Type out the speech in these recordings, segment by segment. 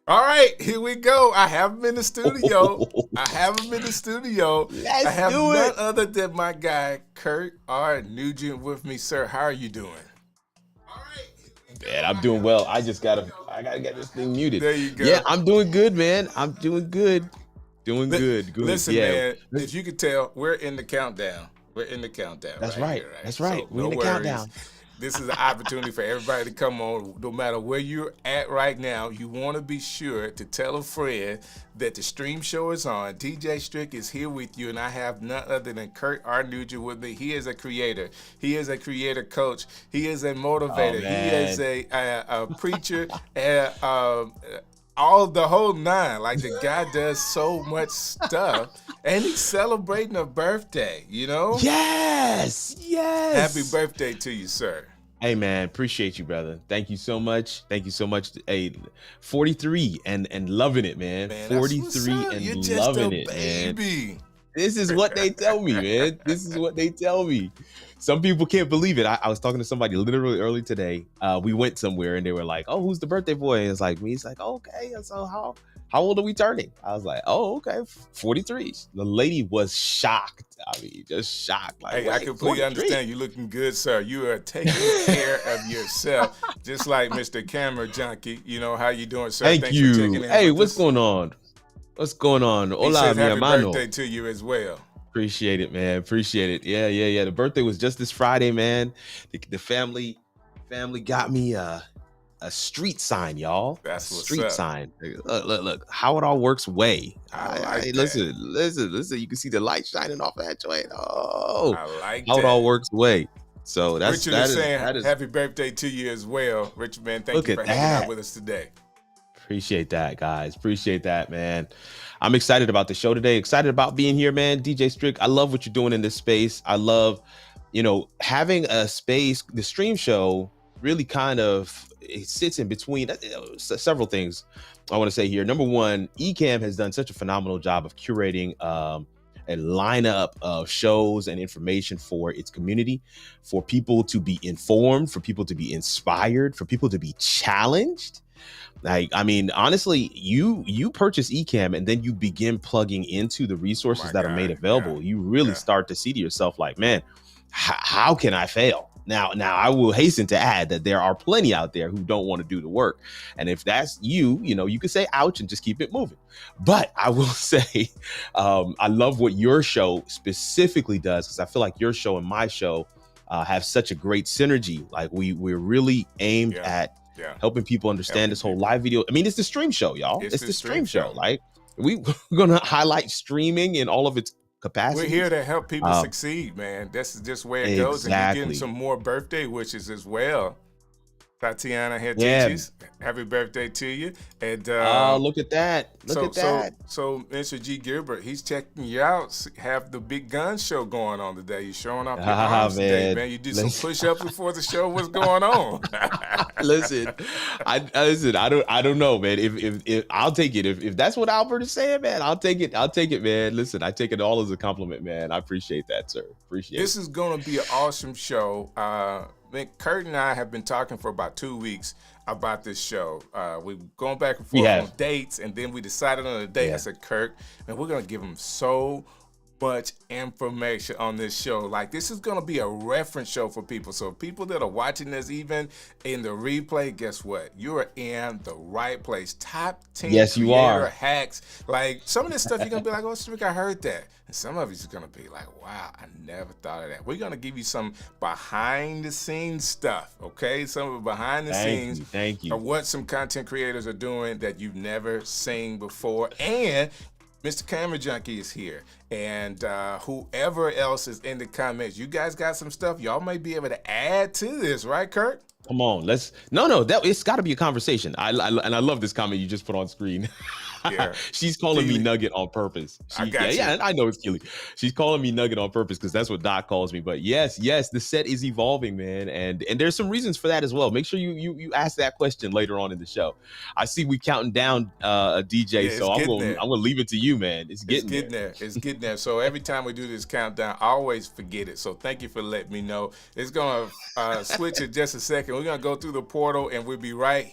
All right, here we go. I have him in the studio. I have him in the studio. I Let's have do none it. other than my guy, Kirk Nugent, with me, sir. How are you doing? Man, I'm doing well. I gotta get this thing muted. There you Yeah, go. I'm doing good, man. I'm doing good. Doing good. Good. Listen, Yeah. man, if you could tell, we're in the countdown. We're in the countdown That's right right. here, right? That's right. So We're no in the worries. countdown. This is an opportunity for everybody to come on, no matter where you're at right now. You want to be sure to tell a friend that the stream show is on. DJ Strick is here with you, and I have none other than Kirk Nugent with me. He is a creator. He is a creator coach. He is a Oh motivator. He is man. a preacher. All the whole nine. Like the guy does so much stuff, and he's celebrating a birthday. Yes. Happy Yes. birthday to you, sir. Hey man, appreciate you, brother. Thank you so much. Thank you so much. Hey, 43 and loving it, man. Man, that's what's 43 up. and You're just a loving it, man. baby. This is what they tell me, man. This is what they tell me. Some people can't believe it. I was talking to somebody literally early today. We went somewhere and they were like, "Oh, who's the birthday boy?" And it's like me. It's like, "Okay, so how old are we turning?" I was like, "Oh, okay, 43." The lady was shocked. I mean, just shocked. Like, Hey, I wait, completely 43? understand. You looking good, sir. You are taking care of yourself, just like Mr. Camera Junkie. You know how you doing, sir? Thank Thanks for checking you. in Hey, with what's us. going on? What's going on? He Hola, says mi happy hermano. birthday to you as well. Appreciate it, man. Appreciate it. Yeah. The birthday was just this Friday, man. The family got me a street sign, y'all. A That's what's street up. sign. Look. How it all works way. I like that. Listen. You can see the light shining off that joint. Oh, I like how it all that. works way. So Richard is saying that is. happy birthday to you as well. Richard, man, thank Look you at for hanging out that. with us today. Appreciate that, guys. Appreciate that, man. I'm excited about the show today. Excited about being here, man. DJ Strick, I love what you're doing in this space. I love, having a space. The stream show really kind of it sits in between several things I want to say here. Number one, Ecamm has done such a phenomenal job of curating a lineup of shows and information for its community, for people to be informed, for people to be inspired, for people to be challenged. Like, I mean, honestly, you purchase Ecamm and then you begin plugging into the resources that are made available. You really start to see to yourself like, man, how can I fail? Now, I will hasten to add that there are plenty out there who don't want to do the work. And if that's you, you can say ouch and just keep it moving. But I will say, I love what your show specifically does, because I feel like your show and my show have such a great synergy. Like we're really aimed at helping people understand this whole live video. I mean, it's the stream show, y'all. It's the stream show. Like we're going to highlight streaming in all of its capacity. We're here to help people succeed, man. This is just where it goes. And you're getting some more birthday wishes as well. Tatiana Hetichis, happy birthday to you. And look at that. Look at that. So Mr. G. Gilbert, he's checking you out. Have the big gun show going on today. You're showing off your arms today, man. You did some push-ups before the show. What's going on? Listen, I don't know, man. If I'll take it. If that's what Albert is saying, man, I'll take it. I'll take it, man. Listen, I take it all as a compliment, man. I appreciate that, sir. Appreciate it. This is gonna be an awesome show. Kurt and I have been talking for about 2 weeks about this show. We've gone back and forth on dates, and then we decided on a date. I said, Kirk, and we're gonna give him so much information on this show. Like, this is gonna be a reference show for people. So people that are watching this, even in the replay, guess what? You're in the right place. Top 10 creator hacks. Like, some of this stuff you're gonna be like, oh, Strick, I heard that. And some of it's gonna be like, wow, I never thought of that. We're gonna give you some behind the scenes stuff, okay? Some of the behind the scenes of what some content creators are doing that you've never seen before. And Mr. Camera Junkie is here, and whoever else is in the comments, you guys got some stuff y'all may be able to add to this, right, Kirk? Come on, it's got to be a conversation. And I love this comment you just put on screen. She's calling me Nugget on purpose. I know it's Keely. She's calling me Nugget on purpose because that's what Doc calls me. But yes, the set is evolving, man, and there's some reasons for that as well. Make sure you ask that question later on in the show. I see we counting down a DJ, so I'm gonna leave it to you, man. It's getting there. It's getting there. So every time we do this countdown, I always forget it. So thank you for letting me know. It's gonna switch in just a second. We're gonna go through the portal, and we'll be right.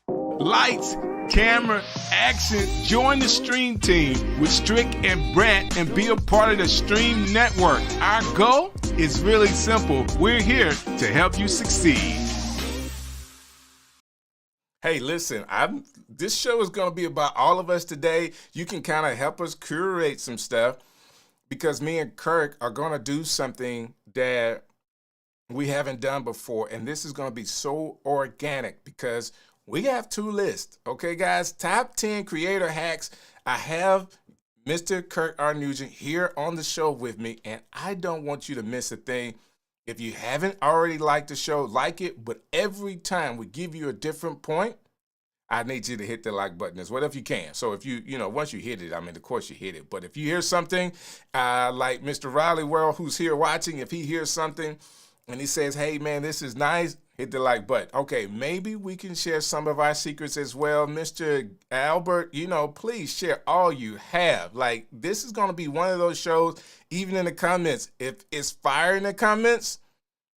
Lights, camera, action. Join the Stream team with Strick and Brant and be a part of the Stream Network. Our goal is really simple. We're here to help you succeed. Hey, listen, this show is going to be about all of us today. You can kind of help us curate some stuff because me and Kirk are going to do something that we haven't done before. And this is going to be so organic because we have 2 lists. Okay, guys, top 10 creator hacks. I have Mr. Kirk Nugent here on the show with me, and I don't want you to miss a thing. If you haven't already liked the show, like it. But every time we give you a different point, I need you to hit the like button as well if you can. So if once you hit it, I mean, of course you hit it. But if you hear something like Mr. Riley World, who's here watching, if he hears something and he says, hey, man, this is nice, hit the like button. Okay, maybe we can share some of our secrets as well. Mr. Albert, please share all you have. Like, this is going to be one of those shows, even in the comments. If it's fire in the comments,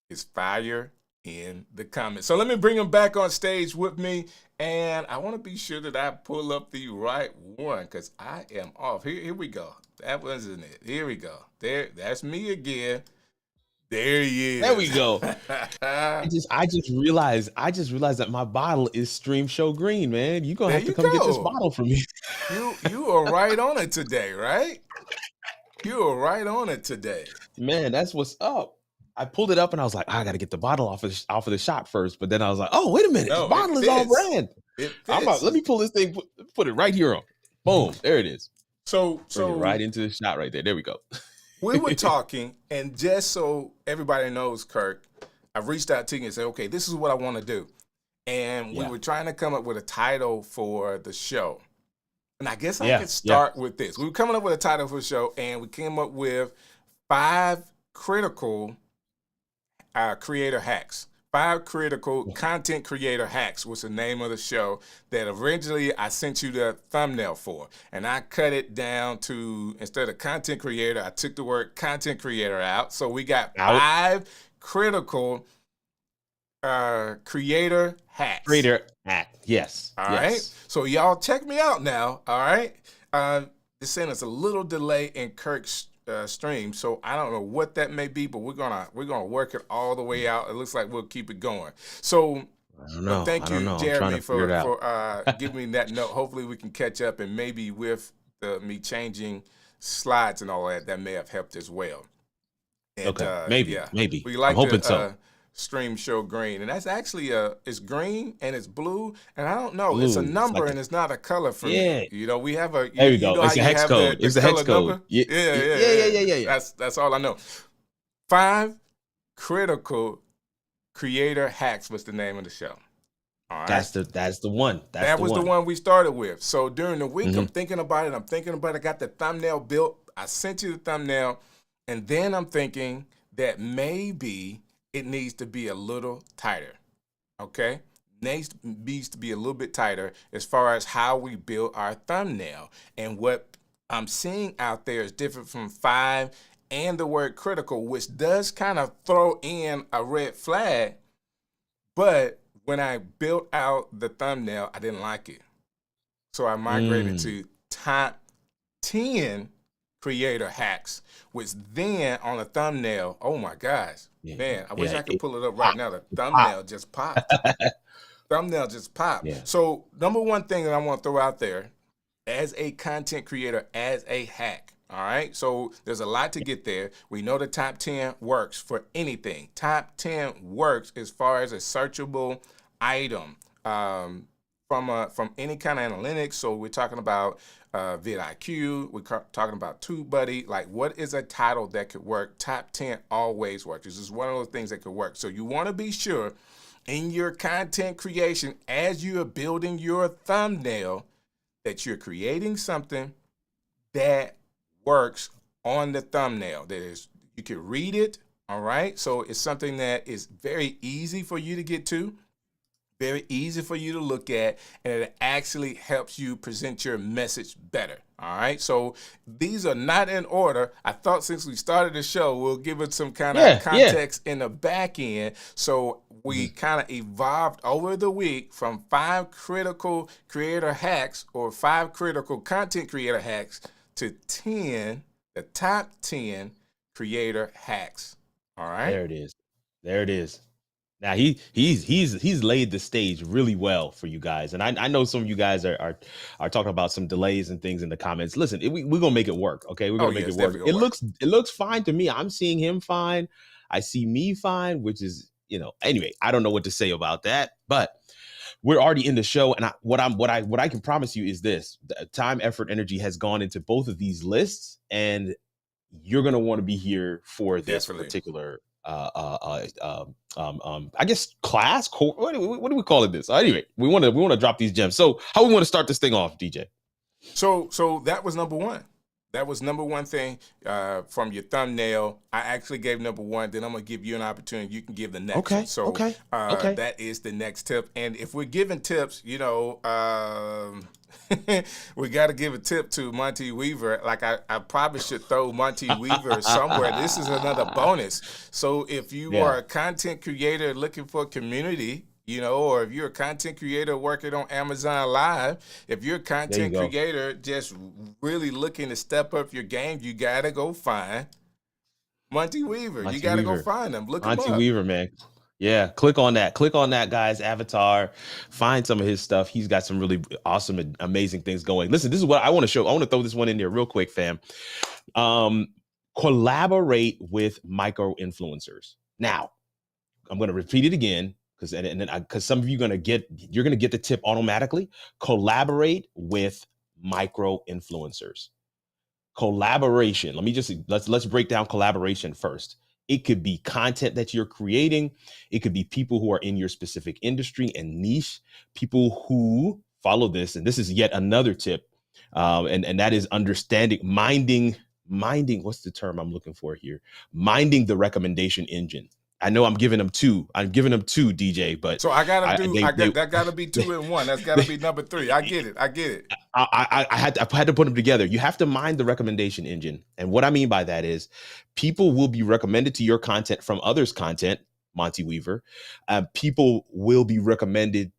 it's fire in the comments. So let me bring him back on stage with me. And I want to be sure that I pull up the right one because I am off. Here we go. That wasn't it. Here we go. That's me again. There he is. There we go. I just realized that my bottle is Stream Show Green, man. You're gonna have to come get this bottle from me. You are right on it today, right? You are right on it today. Man, that's what's up. I pulled it up and I was like, I got to get the bottle off of the shot first. But then I was like, oh, wait a minute. The bottle is all brand. Let me pull this thing, put it right here on. Boom. There it is. So right into the shot right there. There we go. We were talking, and just so everybody knows, Kirk, I reached out to you and said, okay, this is what I want to do. And we were trying to come up with a title for the show. And I guess I could start with this. We were coming up with a title for the show, and we came up with 5 critical creator hacks. 5 critical content creator hacks was the name of the show that originally I sent you the thumbnail for. And I cut it down to, instead of content creator, I took the word content creator out. So we got 5 critical creator hacks. Creator hack, yes. All right. So y'all check me out now. All right. It's saying it's a little delay in Kirk's stream, so I don't know what that may be, but we're gonna work it all the way out. It looks like we'll keep it going. So thank you, Jeremy, for giving me that note. Hopefully we can catch up, and maybe with me changing slides and all that may have helped as well. And, maybe. We like I'm hoping so. Stream Show Green, and that's actually it's green and it's blue, and I don't know, blue. It's a number and it's not a color for me. We have a there we go. It's a hex code. It's a hex code. Yeah. That's all I know. 5 critical creator hacks was the name of the show. All right. That's the one. That was the one we started with. So during the week, I'm thinking about it. I got the thumbnail built. I sent you the thumbnail, and then I'm thinking that maybe it needs to be a little tighter, okay? Needs to be a little bit tighter as far as how we build our thumbnail. And what I'm seeing out there is different from 5 and the word critical, which does kind of throw in a red flag. But when I built out the thumbnail, I didn't like it. So I migrated to top 10 creator hacks, which then on the thumbnail, oh my gosh, man, I wish I could pull it up right now. The thumbnail just popped. Thumbnail just popped. Yeah. So number one thing that I want to throw out there as a content creator, as a hack, all right? So there's a lot to get there. We know the top 10 works for anything. Top 10 works as far as a searchable item from any kind of analytics. So we're talking about vidIQ, we're talking about TubeBuddy. Like, what is a title that could work? Top 10 always works. This is one of those things that could work. So you want to be sure in your content creation, as you are building your thumbnail, that you're creating something that works on the thumbnail. That is, you can read it, all right? So it's something that is very easy for you to get to, very easy for you to look at, and it actually helps you present your message better, All right, so these are not in order. I thought since we started the show, we'll give it some kind of context in the back end. So we kind of evolved over the week from 5 critical creator hacks or 5 critical content creator hacks to 10, the top 10 creator hacks. All right. There it is. There it is. Now he's laid the stage really well for you guys, and I know some of you guys are talking about some delays and things in the comments. Listen, we're gonna make it work, okay? We're gonna make it work. It looks fine to me. I'm seeing him fine. I see me fine, which is anyway. I don't know what to say about that, but we're already in the show, and what I can promise you is this: time, effort, energy has gone into both of these lists, and you're gonna want to be here for this particular. I guess class. What do we call it? This anyway. We want to drop these gems. So how we want to start this thing off, DJ? So that was number one. That was number one thing from your thumbnail. I actually gave number one. Then I'm gonna give you an opportunity. You can give the next one. So that is the next tip. And if we're giving tips, we got to give a tip to Monty Weaver. Like I probably should throw Monty Weaver somewhere. This is another bonus. So if you are a content creator looking for a community, or if you're a content creator working on Amazon Live, if you're a content creator just really looking to step up your game, you got to go find Monty Weaver. You got to go find him. Look him up. Monty Weaver, man. Yeah, click on that. Click on that guy's avatar. Find some of his stuff. He's got some really awesome and amazing things going. Listen, this is what I want to show. I want to throw this one in there real quick, fam. Collaborate with micro influencers. Now, I'm going to repeat it again because some of you you're going to get the tip automatically. Collaborate with micro influencers. Collaboration. Let's break down collaboration first. It could be content that you're creating. It could be people who are in your specific industry and niche, people who follow this. And this is yet another tip. And that is minding, what's the term I'm looking for here? Minding the recommendation engine. I know I'm giving them two, DJ, but so that gotta be 2 in 1. That's gotta be number 3. I get it. I had to put them together. You have to mind the recommendation engine. And what I mean by that is people will be recommended to your content from others' content, Monty Weaver. People will be recommended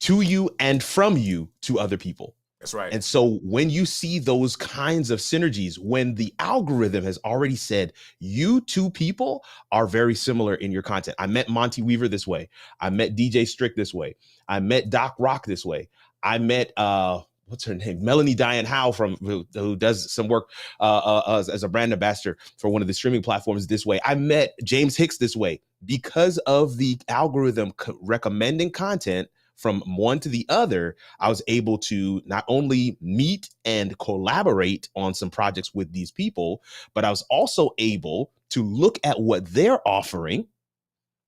to you and from you to other people. That's right. And so when you see those kinds of synergies, when the algorithm has already said you two people are very similar in your content. I met Monty Weaver this way. I met DJ Strick this way. I met Doc Rock this way. I met what's her name? Melanie Diane Howe who does some work as a brand ambassador for one of the streaming platforms this way. I met James Hicks this way because of the algorithm recommending content from one to the other. I was able to not only meet and collaborate on some projects with these people, but I was also able to look at what they're offering.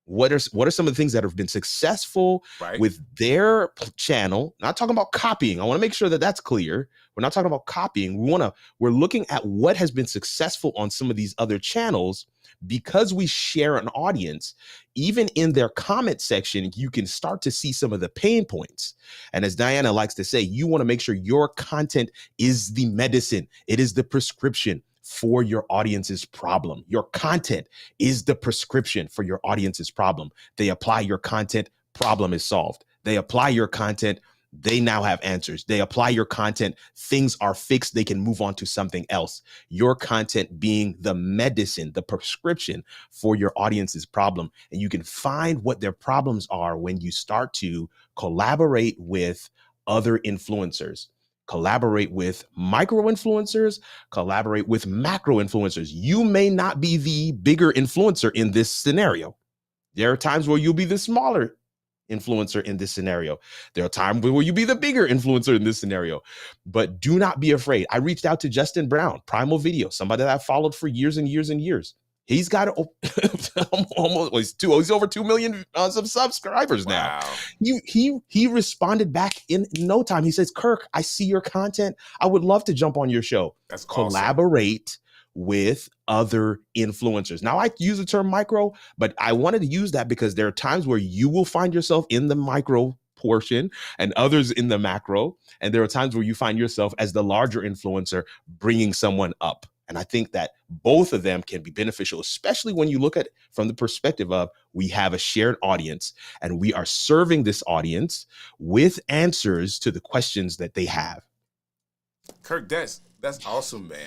What are some of the things that have been successful with their channel? Not talking about copying. I want to make sure that that's clear. We're not talking about copying. We're looking at what has been successful on some of these other channels. Because we share an audience, even in their comment section, you can start to see some of the pain points. And as Diana likes to say, you want to make sure your content is the medicine. It is the prescription for your audience's problem. Your content is the prescription for your audience's problem. They apply your content, problem is solved. They apply your content, they now have answers. They apply your content, things are fixed, they can move on to something else. Your content being the medicine, the prescription for your audience's problem. And you can find what their problems are when you start to collaborate with other influencers. Collaborate with micro influencers, collaborate with macro influencers. You may not be the bigger influencer in this scenario. There are times where you'll be the smaller influencer in this scenario. There are times where you be the bigger influencer in this scenario, but do not be afraid. I reached out to Justin Brown, Primal Video, somebody that I've followed for years and years and years. He's got he's over 2 million some subscribers now. He responded back in no time. He says, Kirk, I see your content. I would love to jump on your show. That's collaborate with other influencers. Now I use the term micro, but I wanted to use that because there are times where you will find yourself in the micro portion and others in the macro. And there are times where you find yourself as the larger influencer bringing someone up. And I think that both of them can be beneficial, especially when you look at it from the perspective of we have a shared audience and we are serving this audience with answers to the questions that they have. Kirk, that's awesome, man.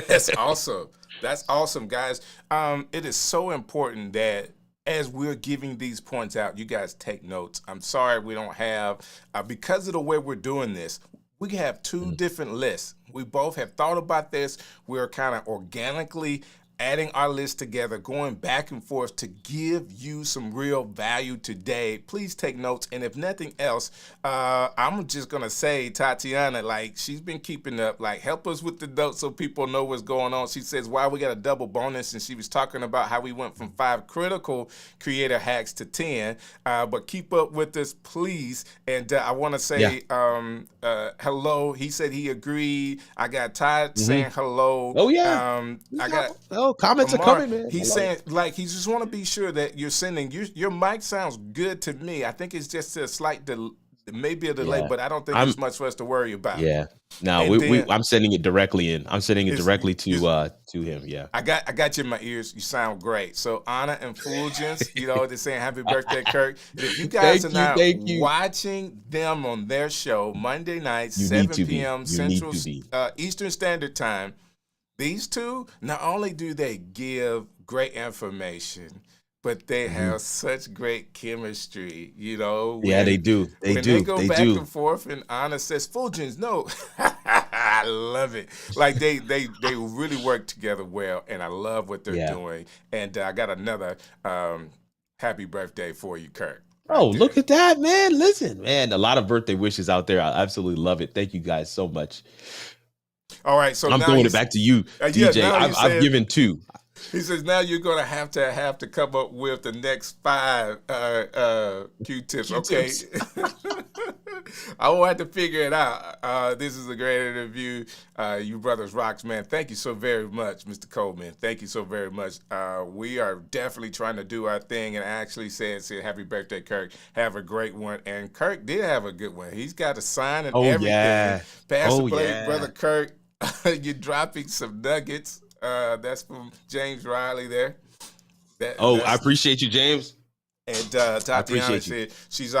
That's awesome. That's awesome, guys. It is so important that as we're giving these points out, you guys take notes. I'm sorry we don't have, because of the way we're doing this, we have two different lists. We both have thought about this. We're kind of organically adding our list together, going back and forth to give you some real value today. Please take notes. And if nothing else, I'm just going to say, Tatiana, like, she's been keeping up. Like, help us with the notes so people know what's going on. She says, wow, we got a double bonus. And she was talking about how we went from 5 critical creator hacks to 10. But keep up with us, please. And I want to say hello. He said he agreed. I got Todd saying hello. Oh, yeah. I got... comments are coming, man. He's saying, like, he just want to be sure that you're sending. Your mic sounds good to me. I think it's just a slight maybe a delay, but I don't think there's much for us to worry about. Yeah. No, I'm sending it directly in. I'm sending it directly to him. Yeah. I got you in my ears. You sound great. So Anna and Fulgence, they're saying happy birthday, Kirk. If you guys are not watching them on their show Monday night, 7 p.m. Central Eastern Standard Time. These two, not only do they give great information, but they have such great chemistry, Yeah, they do. They go back and forth, and Anna says, Fulgence, no. I love it. Like, they really work together well, and I love what they're doing. And I got another happy birthday for you, Kirk. Oh, look at that, man. Listen, man, a lot of birthday wishes out there. I absolutely love it. Thank you guys so much. All right, so I'm throwing it back to you, DJ. I've given 2. He says now you're gonna have to come up with the next 5 Q-tips. Okay, I will have to figure it out. This is a great interview. You brothers rocks, man. Thank you so very much, Mr. Coleman. Thank you so very much. We are definitely trying to do our thing, and actually said happy birthday, Kirk. Have a great one. And Kirk did have a good one. He's got a sign and everything. Yeah. Pass the plate, brother Kirk. You're dropping some nuggets. That's from James Riley there. I appreciate you, James. And Tatiana said she's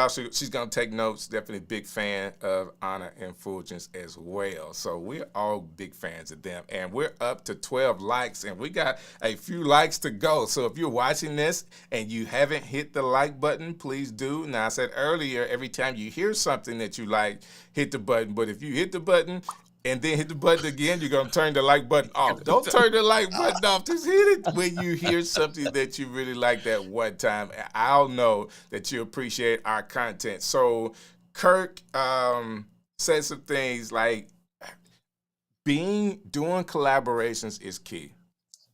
gonna take notes. Definitely big fan of Anna and Fulgence as well. So we're all big fans of them, and we're up to 12 likes, and we got a few likes to go. So if you're watching this and you haven't hit the like button, please do. Now I said earlier, every time you hear something that you like, hit the button. But if you hit the button and then hit the button again, you're going to turn the like button off. Don't turn the like button off. Just hit it when you hear something that you really like that one time. I'll know that you appreciate our content. So Kirk said some things like doing collaborations is key.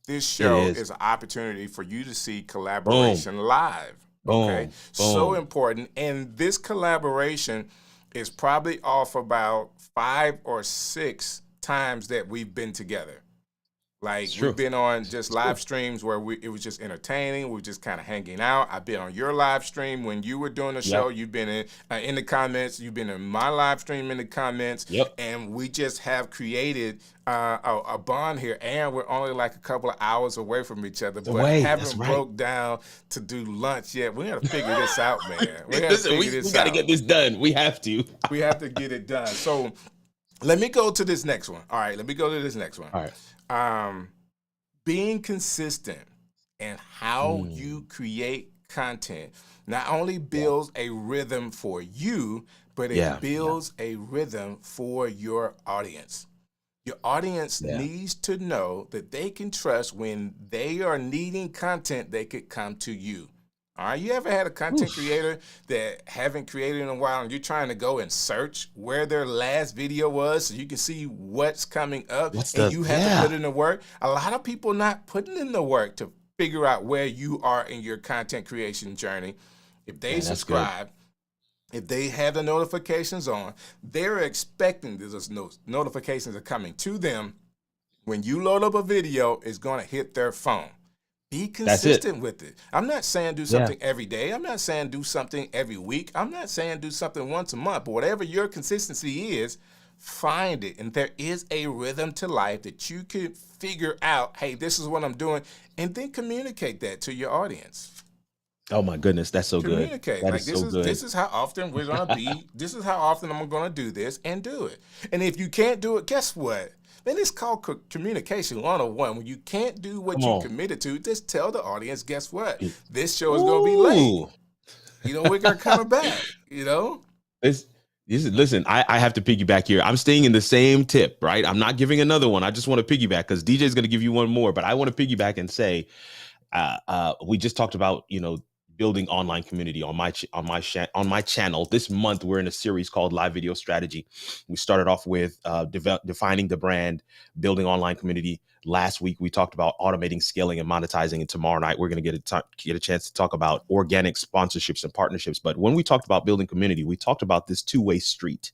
This show is an opportunity for you to see collaboration live. Okay? Boom. So important. And this collaboration is probably off about 5 or 6 times that we've been together. Like, we've been on just live streams where it was just entertaining. We were just kind of hanging out. I've been on your live stream when you were doing the show. You've been in the comments. You've been in my live stream in the comments. And we just have created a bond here. And we're only like a couple of hours away from each other. But haven't broke down to do lunch yet. We got to figure this out, man. We got to get this done. We have to. We have to get it done. So let me go to this next one. All right, let me go to this next one. All right. Being consistent in how you create content not only builds a rhythm for you, but it builds a rhythm for your audience. Your audience needs to know that they can trust when they are needing content, they could come to you. All right, you ever had a content creator that haven't created in a while and you're trying to go and search where their last video was so you can see what's coming up and you have to put in the work? A lot of people not putting in the work to figure out where you are in your content creation journey. If they subscribe, if they have the notifications on, they're expecting those notifications are coming to them. When you load up a video, it's going to hit their phone. Be That's it. consistent with it. I'm not saying do Yeah. something every day. I'm not saying do something every week. I'm not saying do something once a month. But whatever your consistency is, find it. And there is a rhythm to life that you could figure out, hey, this is what I'm doing, and then communicate that to your audience. Oh my goodness, that's so good. Communicate. That Like is so good. this is how often we're gonna be, this is how often I'm gonna do this, and do it. And if you can't do it, guess what? Then it's called communication 101. When you can't do what you committed to, just tell the audience, guess what? This show is going to be late. You know, we're going to come back, you know? Listen, I have to piggyback here. I'm staying in the same tip, right? I'm not giving another one. I just want to piggyback because DJ is going to give you one more, but I want to piggyback and say, we just talked about, building online community on my channel. This month, we're in a series called Live Video Strategy. We started off with defining the brand, building online community. Last week, we talked about automating, scaling, and monetizing. And tomorrow night, we're going to get a chance to talk about organic sponsorships and partnerships. But when we talked about building community, we talked about this two-way street,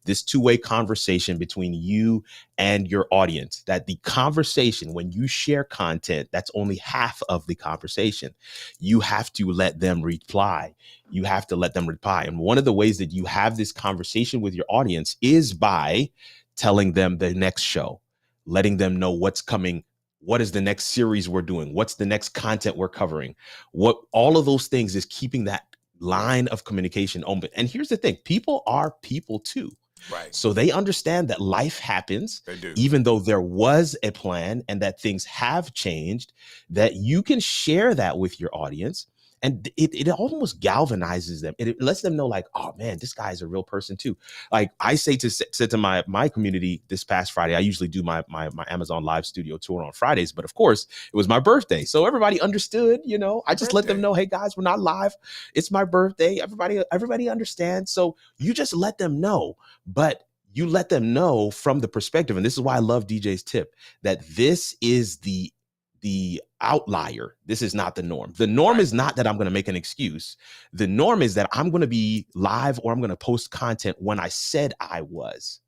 this two-way conversation between you and your audience, that the conversation, when you share content, that's only half of the conversation. You have to let them reply. You have to let them reply. And one of the ways that you have this conversation with your audience is by telling them the next show, letting them know what's coming. What is the next series we're doing? What's the next content we're covering? What all of those things is keeping that line of communication open. And here's the thing, people are people too. Right. So they understand that life happens, they do. Even though there was a plan and that things have changed, that you can share that with your audience. And it almost galvanizes them. It lets them know, like, oh man, this guy is a real person too. Like I said to my community this past Friday, I usually do my Amazon Live studio tour on Fridays, but of course it was my birthday. So everybody understood, I just let them know, hey guys, we're not live. It's my birthday. Everybody understands. So you just let them know, but you let them know from the perspective. And this is why I love DJ's tip, that this is the outlier. This is not the norm. The norm is not that I'm going to make an excuse. The norm is that I'm going to be live or I'm going to post content when I said I was.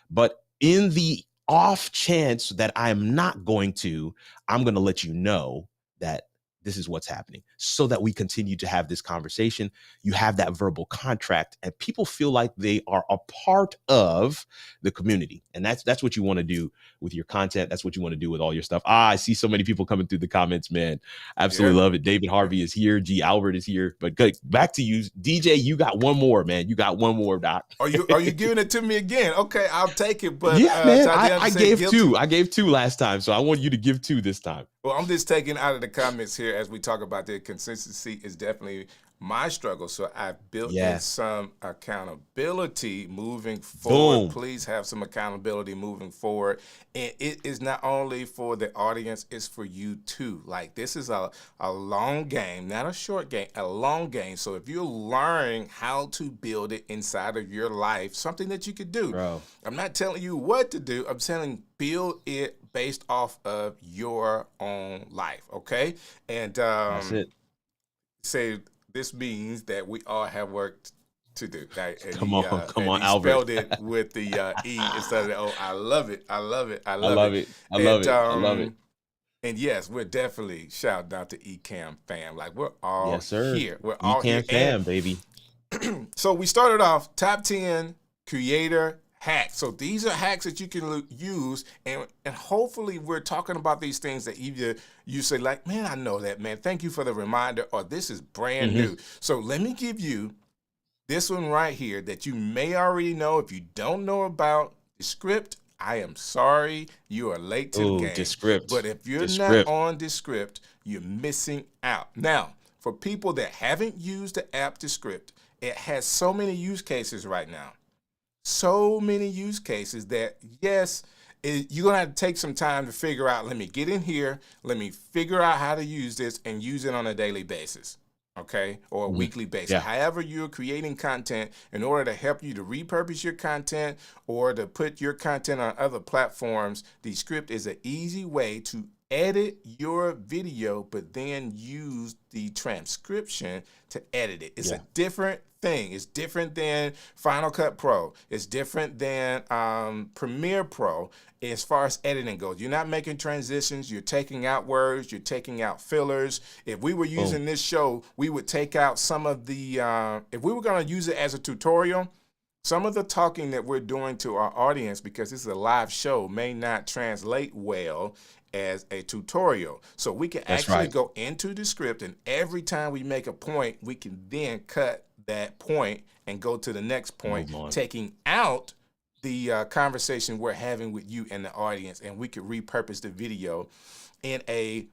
But in the off chance that I'm not going to, I'm going to let you know that this is what's happening, so that we continue to have this conversation. You have that verbal contract and people feel like they are a part of the community. And that's what you want to do with your content. That's what you want to do with all your stuff. I see so many people coming through the comments, man. Absolutely love it. David Harvey is here. G. Albert is here. But good, back to you, DJ. You got one more, man. You got one more, Doc. Are you giving it to me again? Okay, I'll take it. But yeah, man, I gave two. I gave two last time, so I want you to give two this time. Well, I'm just taking out of the comments here as we talk about the consistency is definitely my struggle. So I've built in some accountability moving forward. Boom. Please have some accountability moving forward. And it is not only for the audience, it's for you too. Like this is a long game, not a short game, a long game. So if you're learning how to build it inside of your life, something that you could do. Bro. I'm not telling you what to do. I'm telling build it based off of your own life. Okay. And that's it. Say this means that we all have work to do. Right? Come on, Albert. Spelled it with the E instead of the O. I love it. I love it. I love it. And yes, we're definitely shouting out to Ecamm fam. Like we're all here. We're all Ecamm here. Fam, baby. So we started off top 10 creator hacks. So these are hacks that you can use, and hopefully we're talking about these things that either you say like, man, I know that, man. Thank you for the reminder, or this is brand new. So let me give you this one right here that you may already know. If you don't know about Descript, I am sorry, you are late to the game. Descript. But if you're not on Descript, you're missing out. Now, for people that haven't used the app Descript, it has so many use cases right now. So many use cases that, yes, you're going to have to take some time to figure out, let me get in here, let me figure out how to use this and use it on a daily basis, okay, or a weekly basis. Yeah. However you're creating content, in order to help you to repurpose your content or to put your content on other platforms, Descript is an easy way to edit your video, but then use the transcription to edit it. It's a different thing. It's different than Final Cut Pro. It's different than Premiere Pro as far as editing goes. You're not making transitions. You're taking out words. You're taking out fillers. If we were using this show, we would take out some of the, if we were going to use it as a tutorial, some of the talking that we're doing to our audience, because this is a live show, may not translate well as a tutorial. So we can actually go into the script, and every time we make a point, we can then cut that point and go to the next point, taking out the conversation we're having with you and the audience, and we could repurpose the video in a,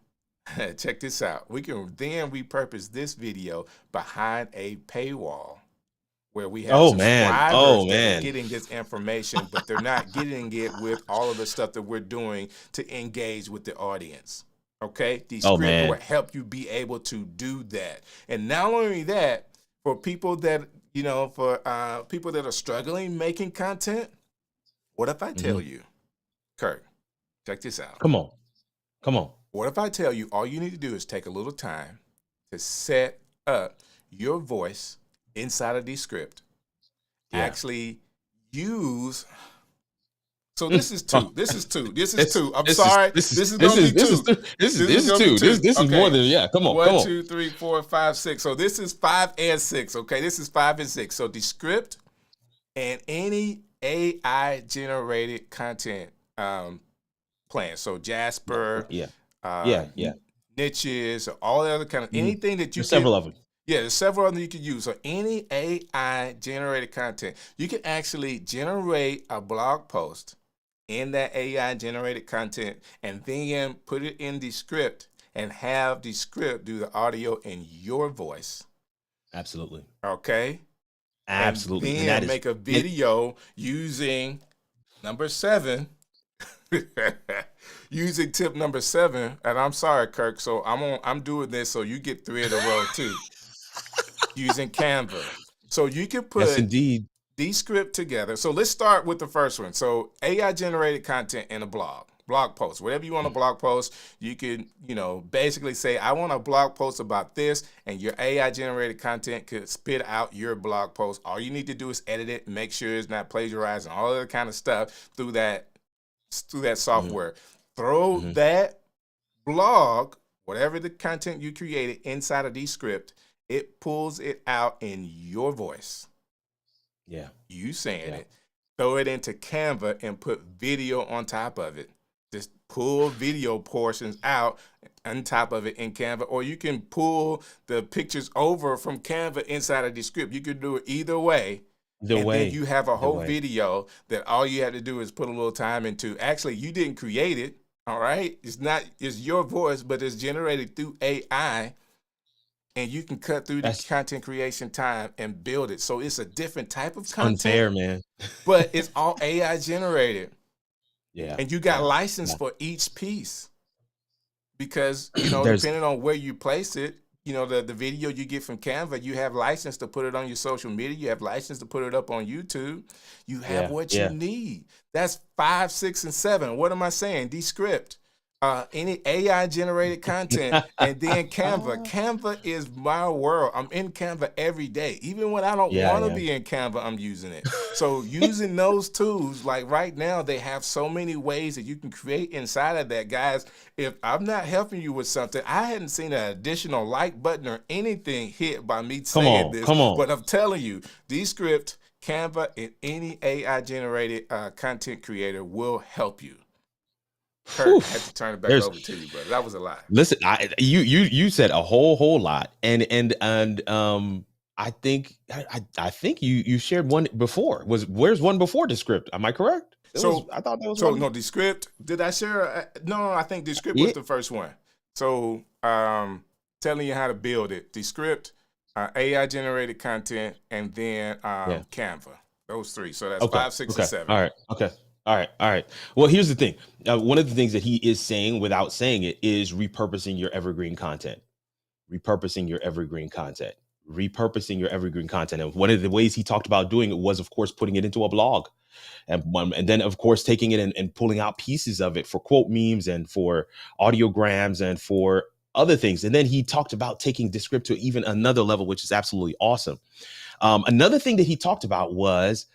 check this out, we can then repurpose this video behind a paywall, where we have subscribers that are getting this information, but they're not getting it with all of the stuff that we're doing to engage with the audience. Okay? The script will help you be able to do that. And not only that, for people that, you know, for people that are struggling making content, what if I tell you, Kirk, check this out. Come on. What if I tell you all you need to do is take a little time to set up your voice inside of the script, actually use. So this is two. This is two. I'm sorry. This is going to be two. This is more than Come on. 1, 2, 3, 4, 5, 6. So this is 5 and 6. Okay, this is 5 and 6. So the script and any AI generated content plan. So Jasper, niches, all the other kind of anything that you several of them. Yeah, there's several of them you can use. So any AI generated content, you can actually generate a blog post in that AI generated content and then put it in the script and have the script do the audio in your voice. Absolutely. Okay? Absolutely. And then make a video using number 7. Using tip number 7. And I'm sorry, Kirk. So I'm doing this so you get 3 in a row too. Using Canva. So you can put the script together. So let's start with the first one. So AI generated content in a blog post, whatever you want a blog post, you can, basically say, I want a blog post about this, and your AI generated content could spit out your blog post. All you need to do is edit it, make sure it's not plagiarized and all that kind of stuff through that software. Throw that blog, whatever the content you created inside of the script, it pulls it out in your voice. Yeah. You saying it. Throw it into Canva and put video on top of it. Just pull video portions out on top of it in Canva, or you can pull the pictures over from Canva inside of the script. You can do it either way. Then you have a whole video that all you have to do is put a little time into. Actually, you didn't create it, all right? It's your voice, but it's generated through AI. And you can cut through the content creation time and build it. So it's a different type of content. Unfair, man. But it's all AI generated. Yeah. And you got license for each piece. Because, depending on where you place it, the video you get from Canva, you have license to put it on your social media. You have license to put it up on YouTube. You have what you need. That's 5, 6, and 7. What am I saying? Descript. Any AI generated content, and then Canva. Canva is my world. I'm in Canva every day. Even when I don't want to be in Canva, I'm using it. So using those tools, like right now, they have so many ways that you can create inside of that. Guys, if I'm not helping you with something, I hadn't seen an additional like button or anything hit by me saying this. But I'm telling you, Descript, Canva, and any AI generated content creator will help you. Kirk, I had to turn it back over to you, brother. That was a lot. Listen, you said a whole lot, and I think you shared one before. Where's one before Descript? Am I correct? I thought that was no Descript. Did I share? No, I think Descript was the first one. So telling you how to build it. Descript, AI generated content, and then Canva. Those 3. So that's 5, 6, and 7. All right. Okay. All right. Well, here's the thing. One of the things that he is saying without saying it is repurposing your evergreen content. And one of the ways he talked about doing it was, of course, putting it into a blog. And then, of course, taking it and pulling out pieces of it for quote memes and for audiograms and for other things. And then he talked about taking Descript to even another level, which is absolutely awesome. Another thing that he talked about was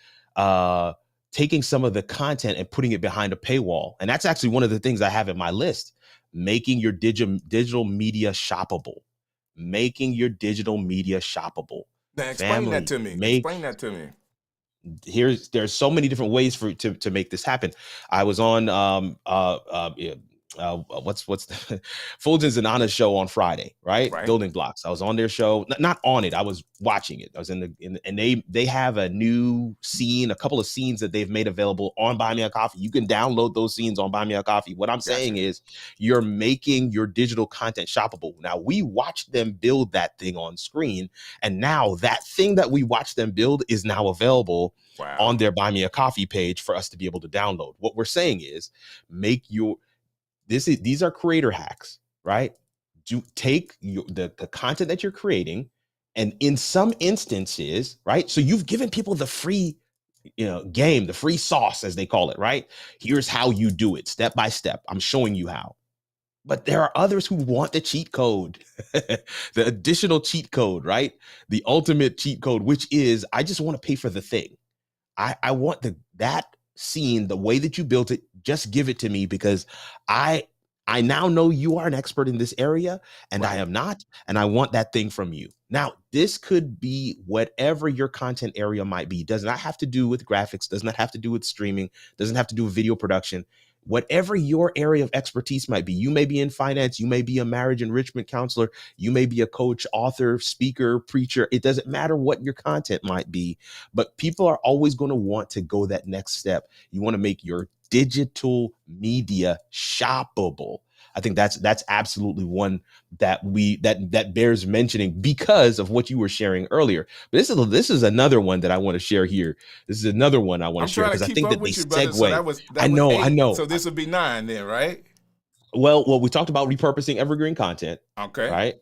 taking some of the content and putting it behind a paywall. And that's actually one of the things I have in my list, making your digital media shoppable. Making your digital media shoppable. Now explain that to me. Explain that to me. There's so many different ways to make this happen. I was on what's the Fulgens and Anna's show on Friday, right? Building Blocks. I was on their show, not on it. I was watching it. I was and they have a new scene, a couple of scenes that they've made available on Buy Me a Coffee. You can download those scenes on Buy Me a Coffee. What I'm saying is you're making your digital content shoppable. Now we watched them build that thing on screen, and now that thing that we watched them build is now available on their Buy Me a Coffee page for us to be able to download. What we're saying is these are creator hacks, right? Do take the content that you're creating, and in some instances, right? So you've given people the free, game, the free sauce, as they call it, right? Here's how you do it, step by step. I'm showing you how. But there are others who want the cheat code, the additional cheat code, right? The ultimate cheat code, which is, I just want to pay for the thing. I want that scene, the way that you built it, just give it to me, because I now know you are an expert in this area and I am not, and I want that thing from you. Now, this could be whatever your content area might be. It does not have to do with graphics, does not have to do with streaming, doesn't have to do with video production. Whatever your area of expertise might be. You may be in finance, you may be a marriage enrichment counselor, you may be a coach, author, speaker, preacher. It doesn't matter what your content might be, but people are always going to want to go that next step. You want to make your digital media shoppable. I think that's absolutely one that that bears mentioning because of what you were sharing earlier. But this is another one that I want to share here. This is another one I want to share because I think that they segue. So that was I know. So this would be 9 then, right? Well, we talked about repurposing evergreen content. Okay. Right.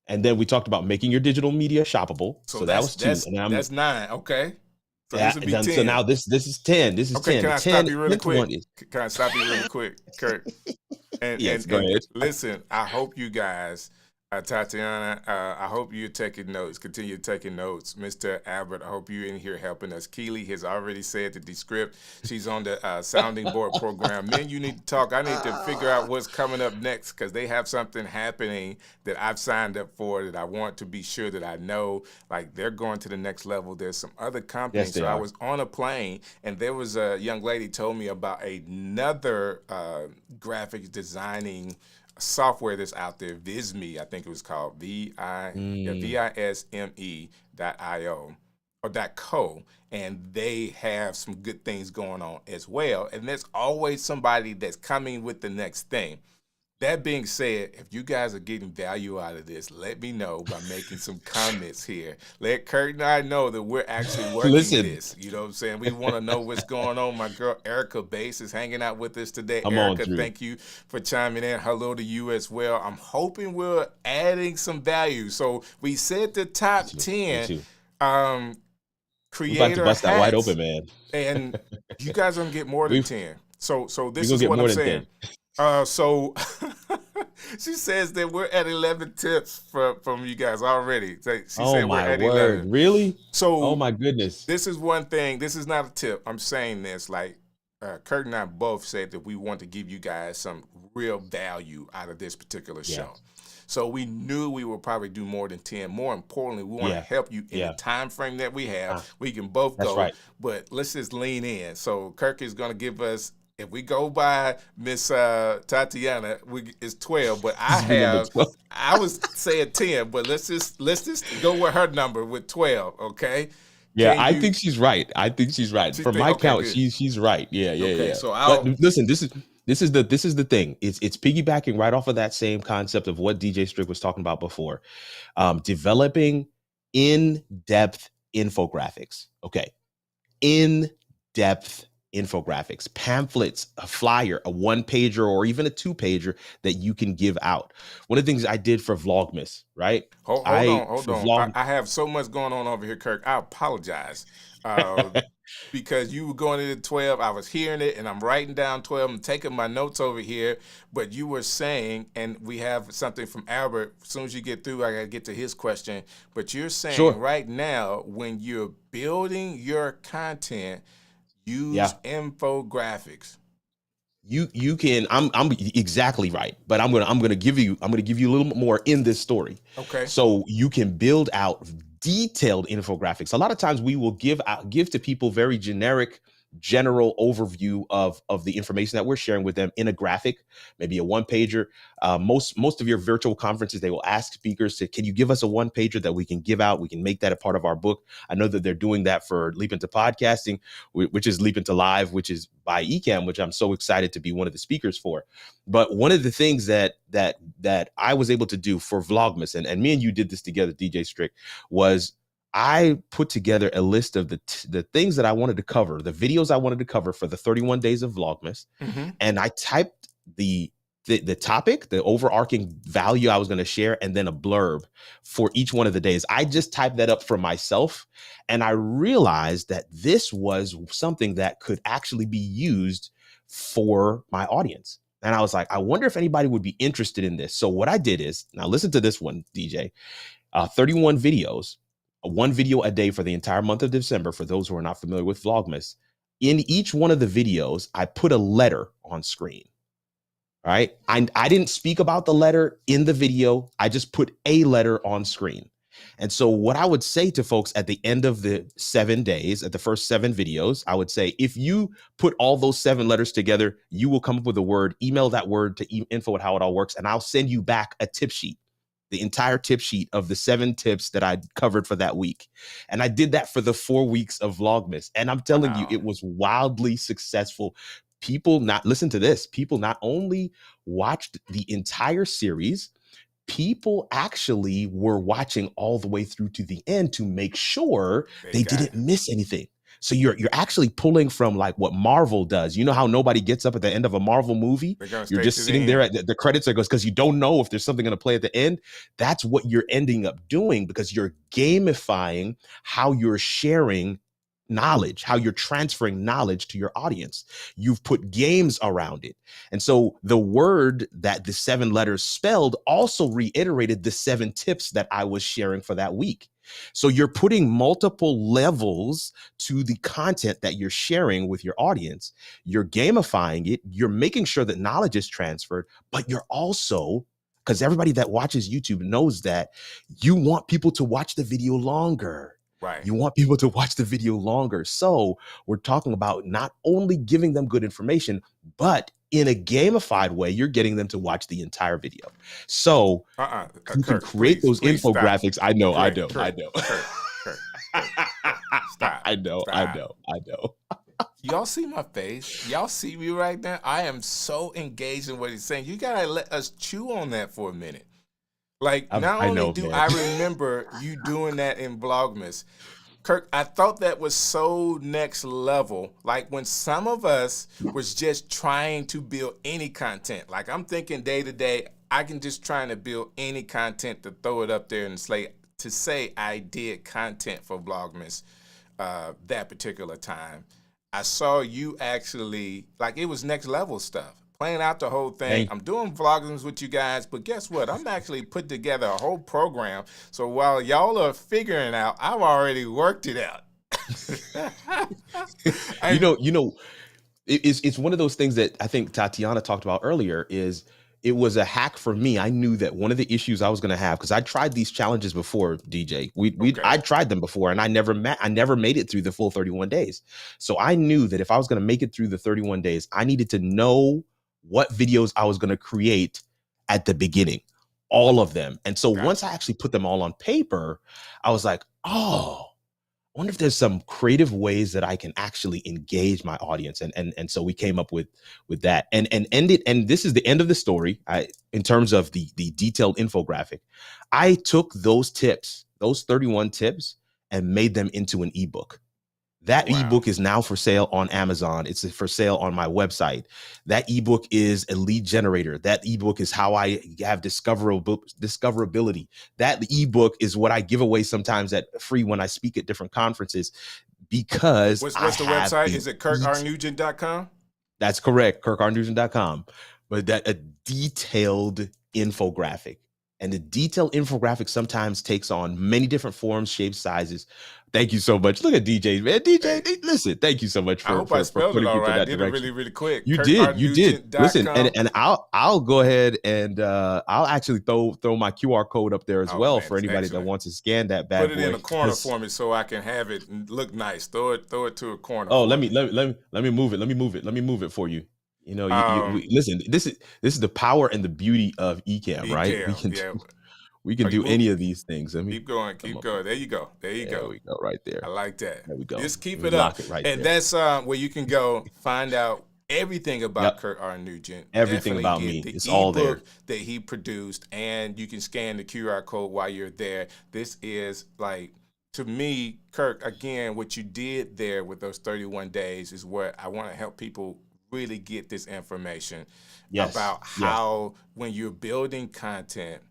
And then we talked about making your digital media shoppable. So that was 2. That's 9. Okay. So this would be 10. So now this is 10. This is 10. Can I stop you really quick? Can I stop you really quick, Kirk? And listen, I hope you guys, Tatiana, I hope you're taking notes. Continue taking notes. Mr. Albert, I hope you're in here helping us. Keely has already said the Descript. She's on the sounding board program. Men, you need to talk. I need to figure out what's coming up next because they have something happening that I've signed up for that I want to be sure that I know. Like they're going to the next level. There's some other companies. I was on a plane and there was a young lady told me about another graphics designing software that's out there, Visme, I think it was called VISME.io or .co, and they have some good things going on as well. And there's always somebody that's coming with the next thing. That being said, if you guys are getting value out of this, let me know by making some comments here. Let Kirk and I know that we're actually working this. You know what I'm saying? We want to know what's going on. My girl Erica Bass is hanging out with us today. Erica, thank you for chiming in. Hello to you as well. I'm hoping we're adding some value. So we said the top 10 creator about to bust that wide open, man. And you guys are going to get more than 10. So this is what I'm saying. So she says that we're at 11 tips from you guys already. She said we're at 11. Really? So, oh my goodness. This is one thing. This is not a tip. I'm saying this like Kirk and I both said that we want to give you guys some real value out of this particular show. So we knew we would probably do more than 10. More importantly, we want to help you in the time frame that we have. We can both go, but let's just lean in. So Kirk is going to give us. If we go by Miss Tatiana, it's 12. But I was saying 10, but let's just go with her number with 12. Okay. Yeah, I think she's right. For my count, she's right. Yeah. So but listen, this is the thing. It's piggybacking right off of that same concept of what DJ Strick was talking about before. Developing in-depth infographics. Okay. In-depth infographics, pamphlets, a flyer, a 1-pager, or even a 2-pager that you can give out. One of the things I did for Vlogmas, right? Hold on. I have so much going on over here, Kirk. I apologize. Because you were going into 12, I was hearing it, and I'm writing down 12 and taking my notes over here. But you were saying, and we have something from Albert. As soon as you get through, I got to get to his question. But you're saying right now, when you're building your content, use infographics. You can. I'm exactly right, but I'm gonna give you a little bit more in this story. Okay. So you can build out detailed infographics. A lot of times we will give to people very general overview of the information that we're sharing with them in a graphic, maybe a 1-pager. Most of your virtual conferences, they will ask speakers to, can you give us a 1-pager that we can give out? We can make that a part of our book. I know that they're doing that for Leap Into Podcasting, which is Leap Into Live, which is by Ecamm, which I'm so excited to be one of the speakers for. But one of the things that I was able to do for Vlogmas, and me and you did this together, DJ Strick, was I put together a list of the things that I wanted to cover, the videos I wanted to cover for the 31 days of Vlogmas. And I typed the topic, the overarching value I was going to share, and then a blurb for each one of the days. I just typed that up for myself. And I realized that this was something that could actually be used for my audience. And I was like, I wonder if anybody would be interested in this. So what I did is, now listen to this one, DJ, 31 videos, 1 video a day for the entire month of December. For those who are not familiar with Vlogmas, in each one of the videos, I put a letter on screen. All right. I didn't speak about the letter in the video. I just put a letter on screen. And so what I would say to folks at the end of the 7 days, at the first 7 videos, I would say, if you put all those 7 letters together, you will come up with a word, email that word to info@howitalworks, and I'll send you back a tip sheet, the entire tip sheet of the 7 tips that I covered for that week. And I did that for the 4 weeks of Vlogmas. And I'm telling you, it was wildly successful. People not only watched the entire series, people actually were watching all the way through to the end to make sure they didn't miss anything. So you're actually pulling from like what Marvel does. You know how nobody gets up at the end of a Marvel movie? You're just sitting there at the credits are goes because you don't know if there's something going to play at the end. That's what you're ending up doing, because you're gamifying how you're sharing knowledge, how you're transferring knowledge to your audience. You've put games around it. And so the word that the 7 letters spelled also reiterated the 7 tips that I was sharing for that week. So you're putting multiple levels to the content that you're sharing with your audience. You're gamifying it. You're making sure that knowledge is transferred, but you're also, because everybody that watches YouTube knows that you want people to watch the video longer. Right. You want people to watch the video longer. So we're talking about not only giving them good information, but in a gamified way, you're getting them to watch the entire video. So you can create those infographics. Stop. I know. Stop. I know. Y'all see my face? Y'all see me right now? I am so engaged in what he's saying. You gotta let us chew on that for a minute. Like, not only do I remember you doing that in Vlogmas, Kirk, I thought that was so next level. Like when some of us was just trying to build any content. Like I'm thinking day to day, I can just trying to build any content to throw it up there and say I did content for Vlogmas that particular time. I saw you actually, like it was next level stuff. Playing out the whole thing. I'm doing Vlogmas with you guys, but guess what? I'm actually put together a whole program. So while y'all are figuring out, I've already worked it out. It's one of those things that I think Tatiana talked about earlier. Is it was a hack for me. I knew that one of the issues I was going to have, because I tried these challenges before, DJ. I tried them before, and I never made it through the full 31 days. So I knew that if I was going to make it through the 31 days, I needed to know what videos I was going to create at the beginning, all of them. And so once I actually put them all on paper, I was like, oh, I wonder if there's some creative ways that I can actually engage my audience. And so we came up with that and this is the end of the story. In terms of the detailed infographic, I took those tips, those 31 tips, and made them into an ebook. That Wow. ebook is now for sale on Amazon. It's for sale on my website. That ebook is a lead generator. That ebook is how I have discoverability. That ebook is what I give away sometimes at free when I speak at different conferences, because What's the website? Is it kirknugent.com? That's correct, kirknugent.com. But that a detailed infographic. And the detailed infographic sometimes takes on many different forms, shapes, sizes. Thank you so much. Look at DJ, man. DJ, hey, listen, thank you so much for putting it all right. that Did direction. it really quick. You did. Listen, and I'll go ahead and I'll actually throw my QR code up there as well for anybody that wants to scan that bad boy. Put it in a corner for me so I can have it look nice. Throw it to a corner. Oh, let me move it. Let me move it for you. You know, listen. This is the power and the beauty of Ecamm, right? We can do any of these things. Keep going. There you go. There we go. Right there. I like that. There we go. Just keep it up. And that's where you can go find out everything about Kirk R. Nugent. Everything about me. It's all there. That he produced, and you can scan the QR code while you're there. This is like, to me, Kirk, again, what you did there with those 31 days is what I want to help people really get this information about how when you're building content,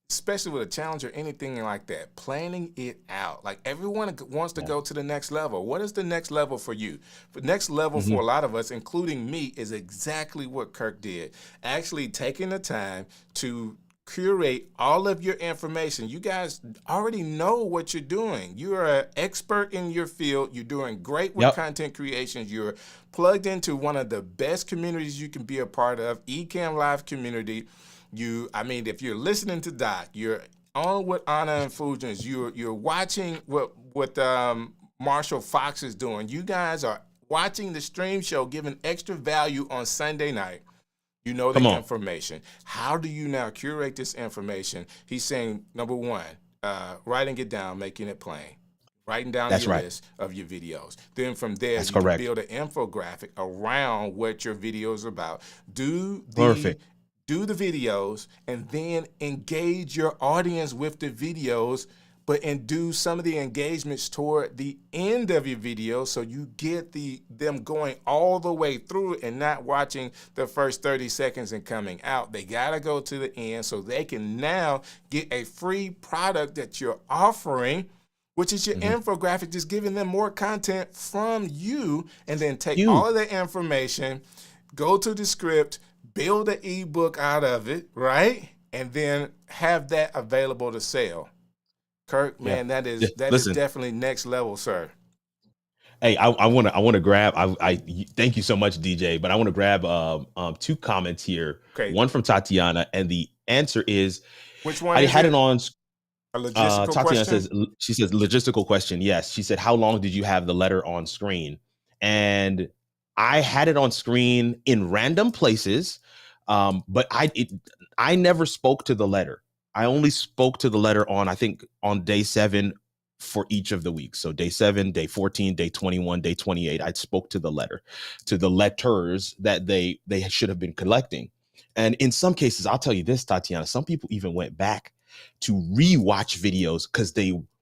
especially with a challenge or anything like that, planning it out. Like, everyone wants to go to the next level. What is the next level for you? The next level for a lot of us, including me, is exactly what Kirk did. Actually taking the time to curate all of your information. You guys already know what you're doing. You are an expert in your field. You're doing great with content creation. You're plugged into one of the best communities you can be a part of, Ecamm Live community. If you're listening to Doc, you're on with Anna and Fujins, you're watching what Marshall Fox is doing. You guys are watching the stream show, giving extra value on Sunday night. You know the information. How do you now curate this information? He's saying, number one, writing it down, making it plain. Writing down your list of your videos. Then from there, you can build an infographic around what your video is about. Do the videos, and then engage your audience with the videos, and do some of the engagements toward the end of your video, so you get them going all the way through and not watching the first 30 seconds and coming out. They gotta go to the end so they can now get a free product that you're offering, which is your infographic, just giving them more content from you, and then take all of that information, go to the script, build an ebook out of it, right? And then have that available to sell. Kirk, man, that is definitely next level, sir. Hey, I want to grab. I thank you so much, DJ. But I want to grab two comments here. Okay. One from Tatiana, and the answer is, which one? I had it on. A logistical Tatiana question? She says logistical question. Yes, she said, how long did you have the letter on screen? And I had it on screen in random places, but I never spoke to the letter. I only spoke to the letter on day 7 for each of the weeks. So day 7, day 14, day 21, day 28, I spoke to the letter, to the letters that they should have been collecting. And in some cases, I'll tell you this, Tatiana, some people even went back to rewatch videos, because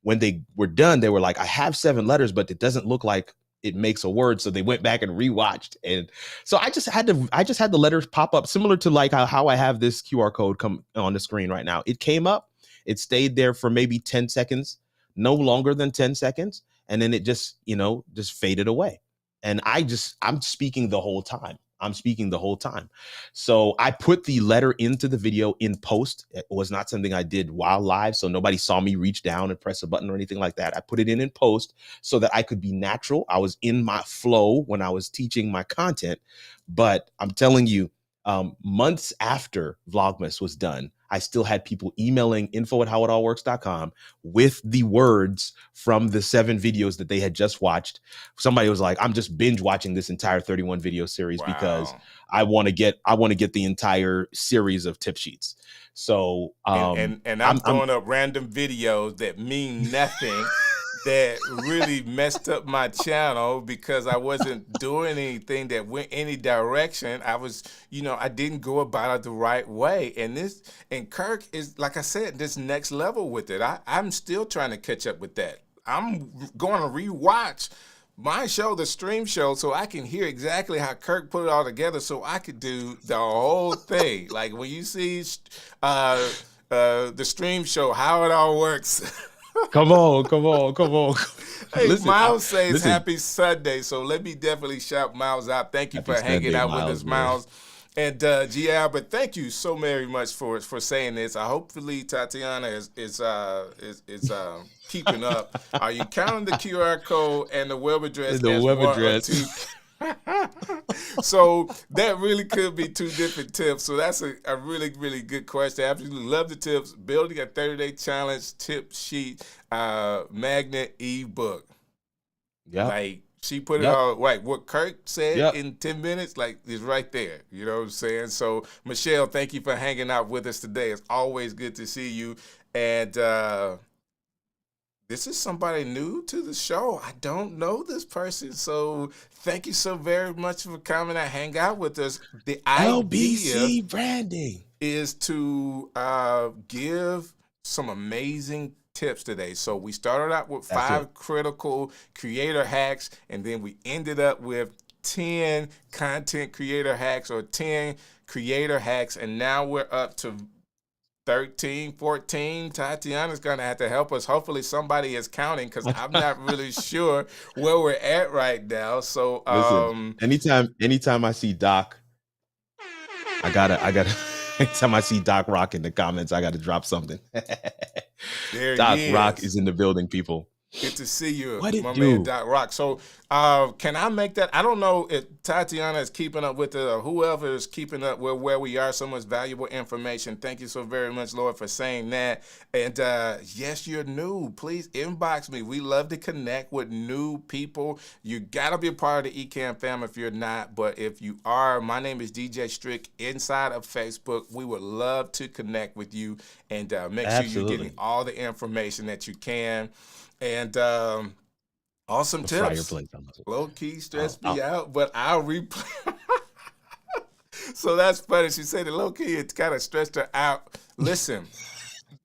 when they were done, they were like, I have 7 letters, but it doesn't look like it makes a word. So they went back and rewatched. And so I just had the letters pop up, similar to like how I have this QR code come on the screen right now. It came up, it stayed there for maybe 10 seconds, no longer than 10 seconds. And then it just faded away. And I'm speaking the whole time. So I put the letter into the video in post. It was not something I did while live, so nobody saw me reach down and press a button or anything like that. I put it in post so that I could be natural. I was in my flow when I was teaching my content. But I'm telling you, months after Vlogmas was done, I still had people emailing info@howitallworks.com with the words from the 7 videos that they had just watched. Somebody was like, I'm just binge watching this entire 31 video series because I want to get the entire series of tip sheets. So I'm throwing up random videos that mean nothing. That really messed up my channel because I wasn't doing anything that went any direction. I didn't go about it the right way. And Kirk is, like I said, this next level with it. I'm still trying to catch up with that. I'm going to rewatch my show, the stream show, so I can hear exactly how Kirk put it all together, so I could do the whole thing. Like when you see the stream show, how it all works. Come on. Hey, Listen, Miles says happy Sunday, so let me definitely shout Miles out. Thank you for hanging out with us, Miles. And G. Albert, thank you so very much for saying this. Hopefully Tatiana is keeping up. Are you counting the QR code and the web address? The web address. So that really could be two different tips. So that's a really, really good question. I absolutely love the tips. Building a 30-day challenge tip sheet, magnet ebook. Yeah. Like she put it all right. What Kirk said in 10 minutes, like, is right there. You know what I'm saying? So Michelle, thank you for hanging out with us today. It's always good to see you. And this is somebody new to the show. I don't know this person, so thank you so very much for coming and hang out with us. The LBC branding is to give some amazing tips today. So we started out with 5 critical creator hacks, and then we ended up with 10 content creator hacks or 10 creator hacks, and now we're up to 13, 14. Tatiana's going to have to help us. Hopefully somebody is counting because I'm not really sure where we're at right now. So listen, anytime I see Doc, I gotta anytime I see Doc Rock in the comments, I gotta drop something. Doc Rock is in the building, people. Good to see you, my man, Doc Rock. So can I make that? I don't know if Tatiana is keeping up with it or whoever is keeping up with where we are. So much valuable information. Thank you so very much, Lord, for saying that. And yes, you're new. Please inbox me. We love to connect with new people. You got to be a part of the Ecamm family if you're not. But if you are, my name is DJ Strick inside of Facebook. We would love to connect with you and make sure you're getting all the information that you can. And awesome tips. Low key stressed me out, but I'll replay. So that's funny. She said it low key, it kind of stressed her out. Listen,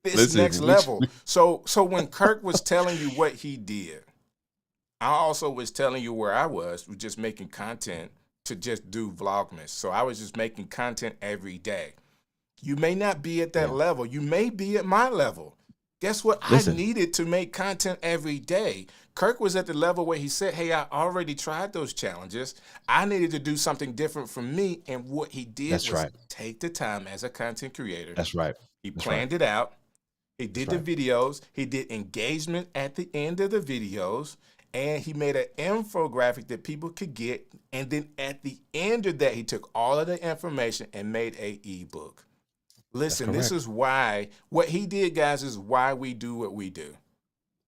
next level. So when Kirk was telling you what he did, I also was telling you where I was just making content to just do Vlogmas. So I was just making content every day. You may not be at that level. You may be at my level. Guess what? I needed to make content every day. Kirk was at the level where he said, hey, I already tried those challenges. I needed to do something different from me. And what he did was take the time as a content creator. That's right. He planned it out. He did the videos. He did engagement at the end of the videos. And he made an infographic that people could get. And then at the end of that, he took all of the information and made an ebook. Listen, this is why, what he did, guys, is why we do what we do.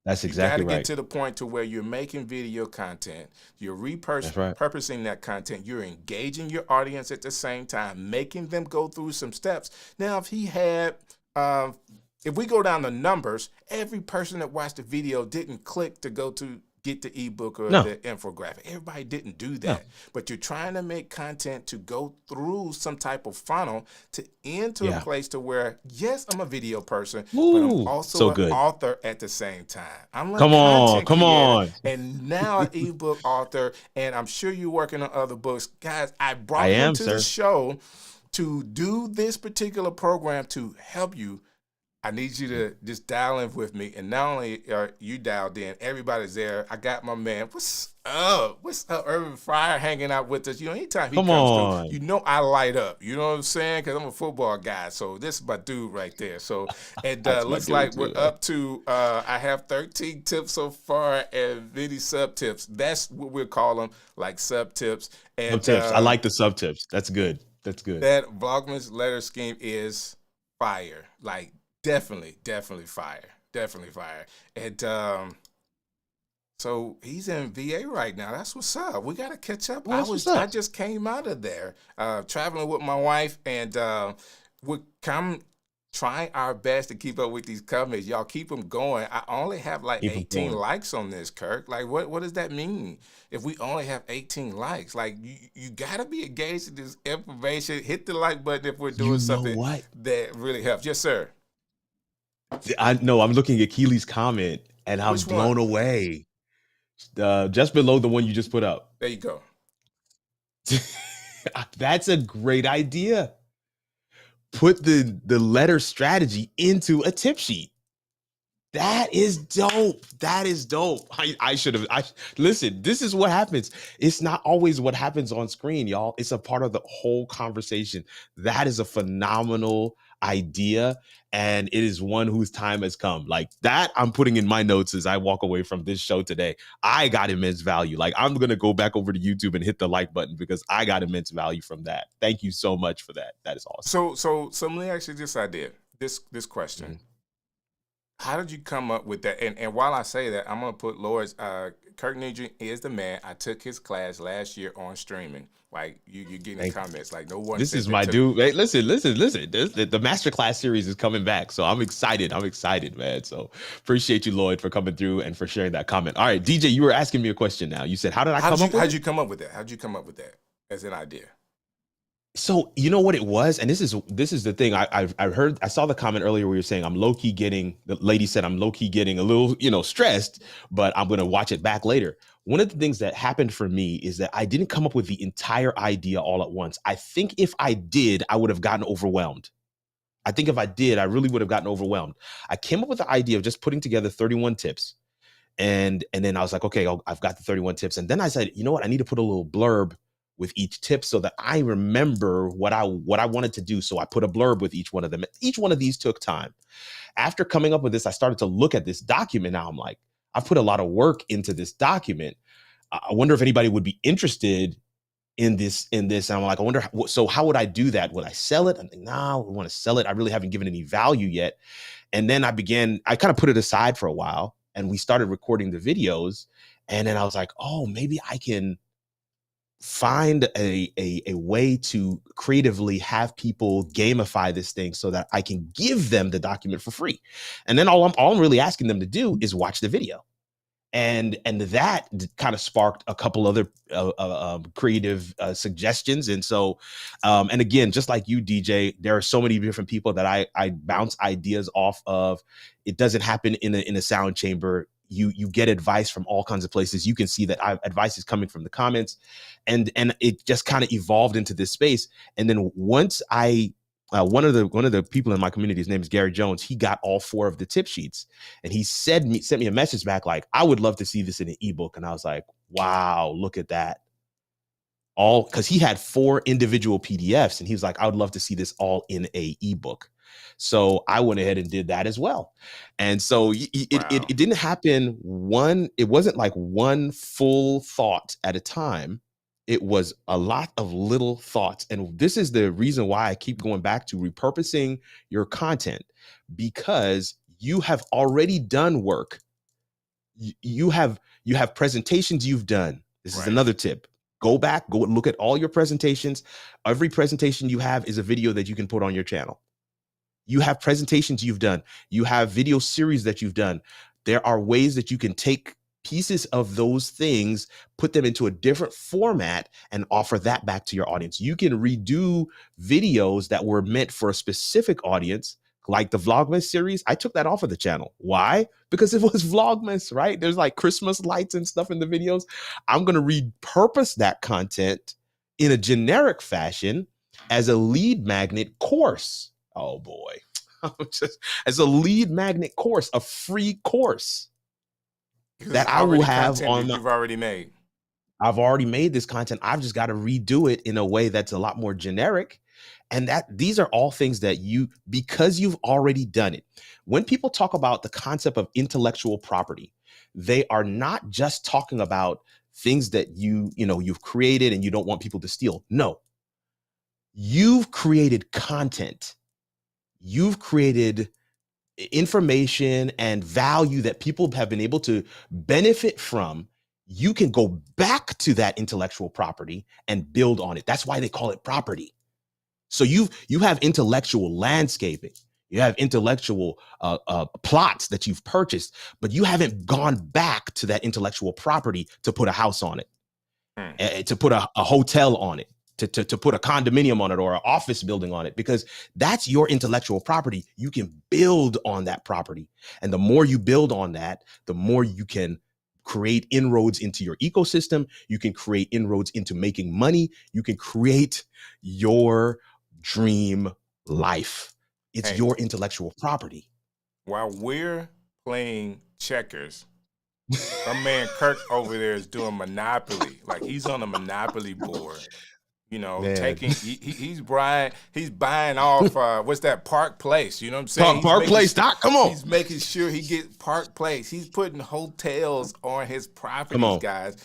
That's exactly right. You got to get to the point to where you're making video content, you're repurposing that content, you're engaging your audience at the same time, making them go through some steps. Now, if he had, if we go down the numbers, every person that watched the video didn't click to go to get the ebook or the infographic. Everybody didn't do that. But you're trying to make content to go through some type of funnel to end to a place to where, yes, I'm a video person, but I'm also an author at the same time. I'm like, come on. And now an ebook author, and I'm sure you're working on other books. Guys, I brought you to the show to do this particular program to help you. I need you to just dial in with me. And not only are you dialed in, everybody's there. I got my man. What's up? Urban Fryer hanging out with us. You know, anytime he comes through, you know I light up. You know what I'm saying? Because I'm a football guy. So this is my dude right there. So it looks like we're up to, I have 13 tips so far and many sub tips. That's what we'll call them, like sub tips. And tips. I like the sub tips. That's good. That's good. That Vlogmas letter scheme is fire. Like, definitely fire. And so he's in VA right now. That's what's up. We got to catch up. I just came out of there traveling with my wife, and we're trying our best to keep up with these comments. Y'all keep them going. I only have like 18 likes on this, Kirk. Like, what does that mean? If we only have 18 likes, like you got to be engaged in this information. Hit the like button if we're doing something that really helps. Yes, sir. I know I'm looking at Keely's comment, and I'm blown away. Just below the one you just put up. There you go. That's a great idea. Put the letter strategy into a tip sheet. That is dope. That is dope. I should have. Listen, this is what happens. It's not always what happens on screen, y'all. It's a part of the whole conversation. That is a phenomenal idea. And it is one whose time has come. Like that, I'm putting in my notes as I walk away from this show today. I got immense value. Like I'm going to go back over to YouTube and hit the like button because I got immense value from that. Thank you so much for that. That is awesome. So let me ask you this idea, this question. Mm-hmm. How did you come up with that? And while I say that, I'm going to put Lord's, Kirk Nugent is the man. I took his class last year on streaming. Like, you're getting the comments. Like, no one. This is my dude. Hey, listen. The masterclass series is coming back. So I'm excited, man. So appreciate you, Lloyd, for coming through and for sharing that comment. All right, DJ, you were asking me a question now. You said, how did I come up with it? How'd you come up with that? How'd you come up with that as an idea? So you know what it was, and this is the thing. I saw the comment earlier where you're saying I'm low key getting. The lady said I'm low key getting a little stressed, but I'm gonna watch it back later. One of the things that happened for me is that I didn't come up with the entire idea all at once. I think if I did, I would have gotten overwhelmed. I think if I did, I really would have gotten overwhelmed. I came up with the idea of just putting together 31 tips, and then I was like, okay, I've got the 31 tips, and then I said, you know what, I need to put a little blurb with each tip so that I remember what I wanted to do. So I put a blurb with each one of them. Each one of these took time. After coming up with this, I started to look at this document. Now I'm like, I've put a lot of work into this document. I wonder if anybody would be interested in this. And I'm like, I wonder, so how would I do that? Would I sell it? I'm like, no, I want to sell it. I really haven't given any value yet. And then I kind of put it aside for a while and we started recording the videos. And then I was like, oh, maybe I can find a way to creatively have people gamify this thing so that I can give them the document for free. And then all I'm really asking them to do is watch the video. And that kind of sparked a couple other creative suggestions. And so, and again, just like you, DJ, there are so many different people that I bounce ideas off of. It doesn't happen in a sound chamber. You get advice from all kinds of places. You can see that advice is coming from the comments, and it just kind of evolved into this space. And then once one of the people in my community, his name is Gary Jones. He got all 4 of the tip sheets, and he sent me a message back like, I would love to see this in an ebook. And I was like, wow, look at that. All because he had 4 individual PDFs, and he was like, I would love to see this all in a ebook. So I went ahead and did that as well. And so it didn't happen it wasn't like one full thought at a time. It was a lot of little thoughts. And this is the reason why I keep going back to repurposing your content, because you have already done work. You have presentations you've done. This is another tip. Go back, go look at all your presentations. Every presentation you have is a video that you can put on your channel. You have presentations you've done. You have video series that you've done. There are ways that you can take pieces of those things, put them into a different format, and offer that back to your audience. You can redo videos that were meant for a specific audience, like the Vlogmas series. I took that off of the channel. Why? Because it was Vlogmas, right? There's like Christmas lights and stuff in the videos. I'm going to repurpose that content in a generic fashion as a lead magnet course. Oh boy. As a lead magnet course, a free course that I will have on you've already made. I've already made this content. I've just got to redo it in a way that's a lot more generic. And these are all things that because you've already done it. When people talk about the concept of intellectual property, they are not just talking about things that you've created and you don't want people to steal. No, you've created content. You've created information and value that people have been able to benefit from. You can go back to that intellectual property and build on it. That's why they call it property. So you have intellectual landscaping. You have intellectual plots that you've purchased, but you haven't gone back to that intellectual property to put a house on it, to put a hotel on it. to put a condominium on it or an office building on it, because that's your intellectual property. You can build on that property. And the more you build on that, the more you can create inroads into your ecosystem. You can create inroads into making money. You can create your dream life. It's your intellectual property. While we're playing checkers, my man Kirk over there is doing Monopoly. Like, he's on a Monopoly board. You know, man. He's buying off what's that, Park Place? You know what I'm saying? Park Place. Come on. He's making sure he gets Park Place. He's putting hotels on his properties, guys.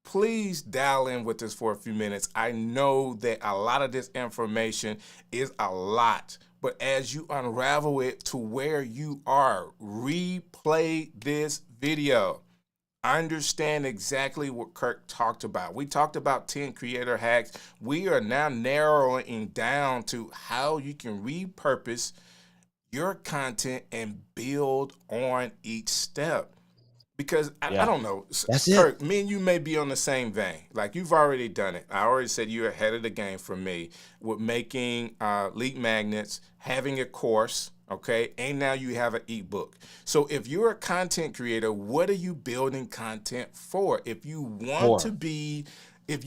Please dial in with us for a few minutes. I know that a lot of this information is a lot, but as you unravel it to where you are, replay this video. Understand exactly what Kirk talked about. We talked about 10 creator hacks. We are now narrowing down to how you can repurpose your content and build on each step. Because I don't know, Kirk, me and you may be on the same vein. Like, you've already done it. I already said you're ahead of the game for me with making lead magnets, having a course, okay? And now you have an ebook. So if you're a content creator, what are you building content for? If you want to be a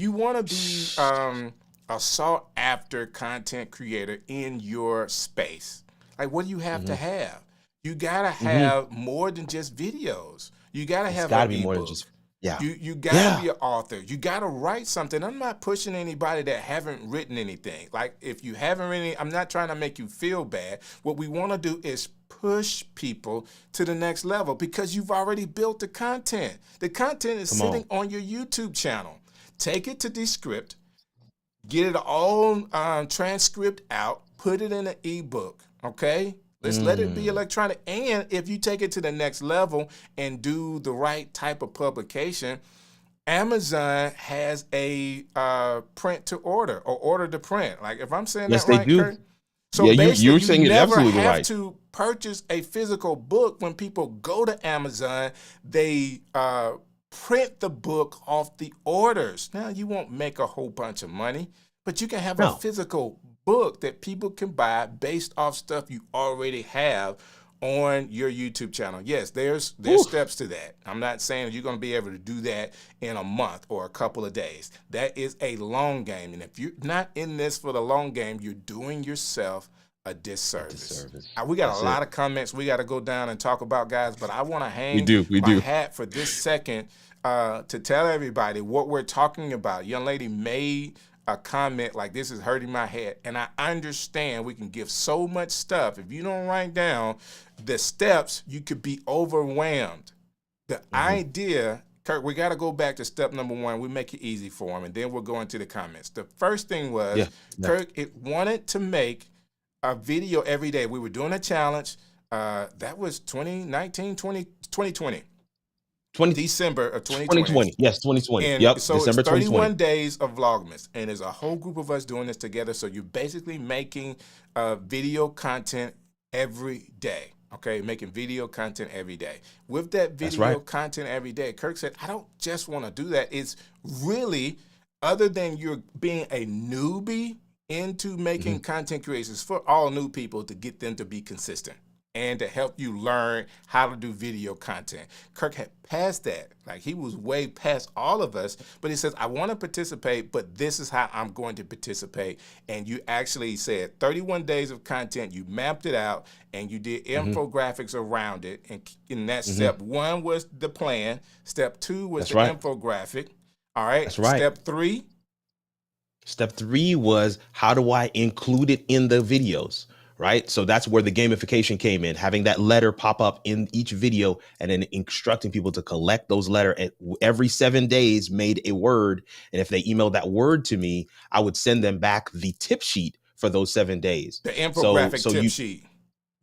sought after content creator in your space, like, what do you have to have? You gotta have more than just videos. You gotta have an ebook. More than just, You gotta be an author. You gotta write something. I'm not pushing anybody that haven't written anything. Like, if you haven't written, I'm not trying to make you feel bad. What we want to do is push people to the next level, because you've already built the content. The content is sitting on your YouTube channel. Take it to Descript, get it all transcript out, put it in an ebook. Okay. Let's let it be electronic. And if you take it to the next level and do the right type of publication, Amazon has a print to order or order to print. Like, if I'm saying that right, Kurt? So you're saying you never have to purchase a physical book. When people go to Amazon, they print the book off the orders. Now, you won't make a whole bunch of money, but you can have a physical book that people can buy based off stuff you already have on your YouTube channel. Yes, there's steps to that. I'm not saying you're going to be able to do that in a month or a couple of days. That is a long game. And if you're not in this for the long game, you're doing yourself a disservice. We got a lot of comments we got to go down and talk about, guys, but I want to hang my hat for this second to tell everybody what we're talking about. Young lady made a comment like, this is hurting my head. And I understand we can give so much stuff. If you don't write down the steps, you could be overwhelmed. The idea, Kirk, we got to go back to step number 1. We make it easy for them, and then we'll go into the comments. The first thing was, Kirk, it wanted to make a video every day. We were doing a challenge. That was 2020. December of 2020. Yes, 2020. And so December it's 31 days of Vlogmas, and there's a whole group of us doing this together. So you're basically making video content every day. Okay, making video content every day. With that video content every day, Kirk said, I don't just want to do that. It's really, other than you're being a newbie into making content creations, for all new people, to get them to be consistent and to help you learn how to do video content. Kirk had passed that. Like, he was way past all of us, but he says, I want to participate, but this is how I'm going to participate. And you actually said 31 days of content, you mapped it out, and you did infographics around it. And that step 1 was the plan. Step 2 was infographic. All right. That's right. Step 3. Step 3 was, how do I include it in the videos? Right. So that's where the gamification came in, having that letter pop up in each video and then instructing people to collect those letters. And every 7 days made a word. And if they emailed that word to me, I would send them back the tip sheet for those 7 days. The infographic tip sheet.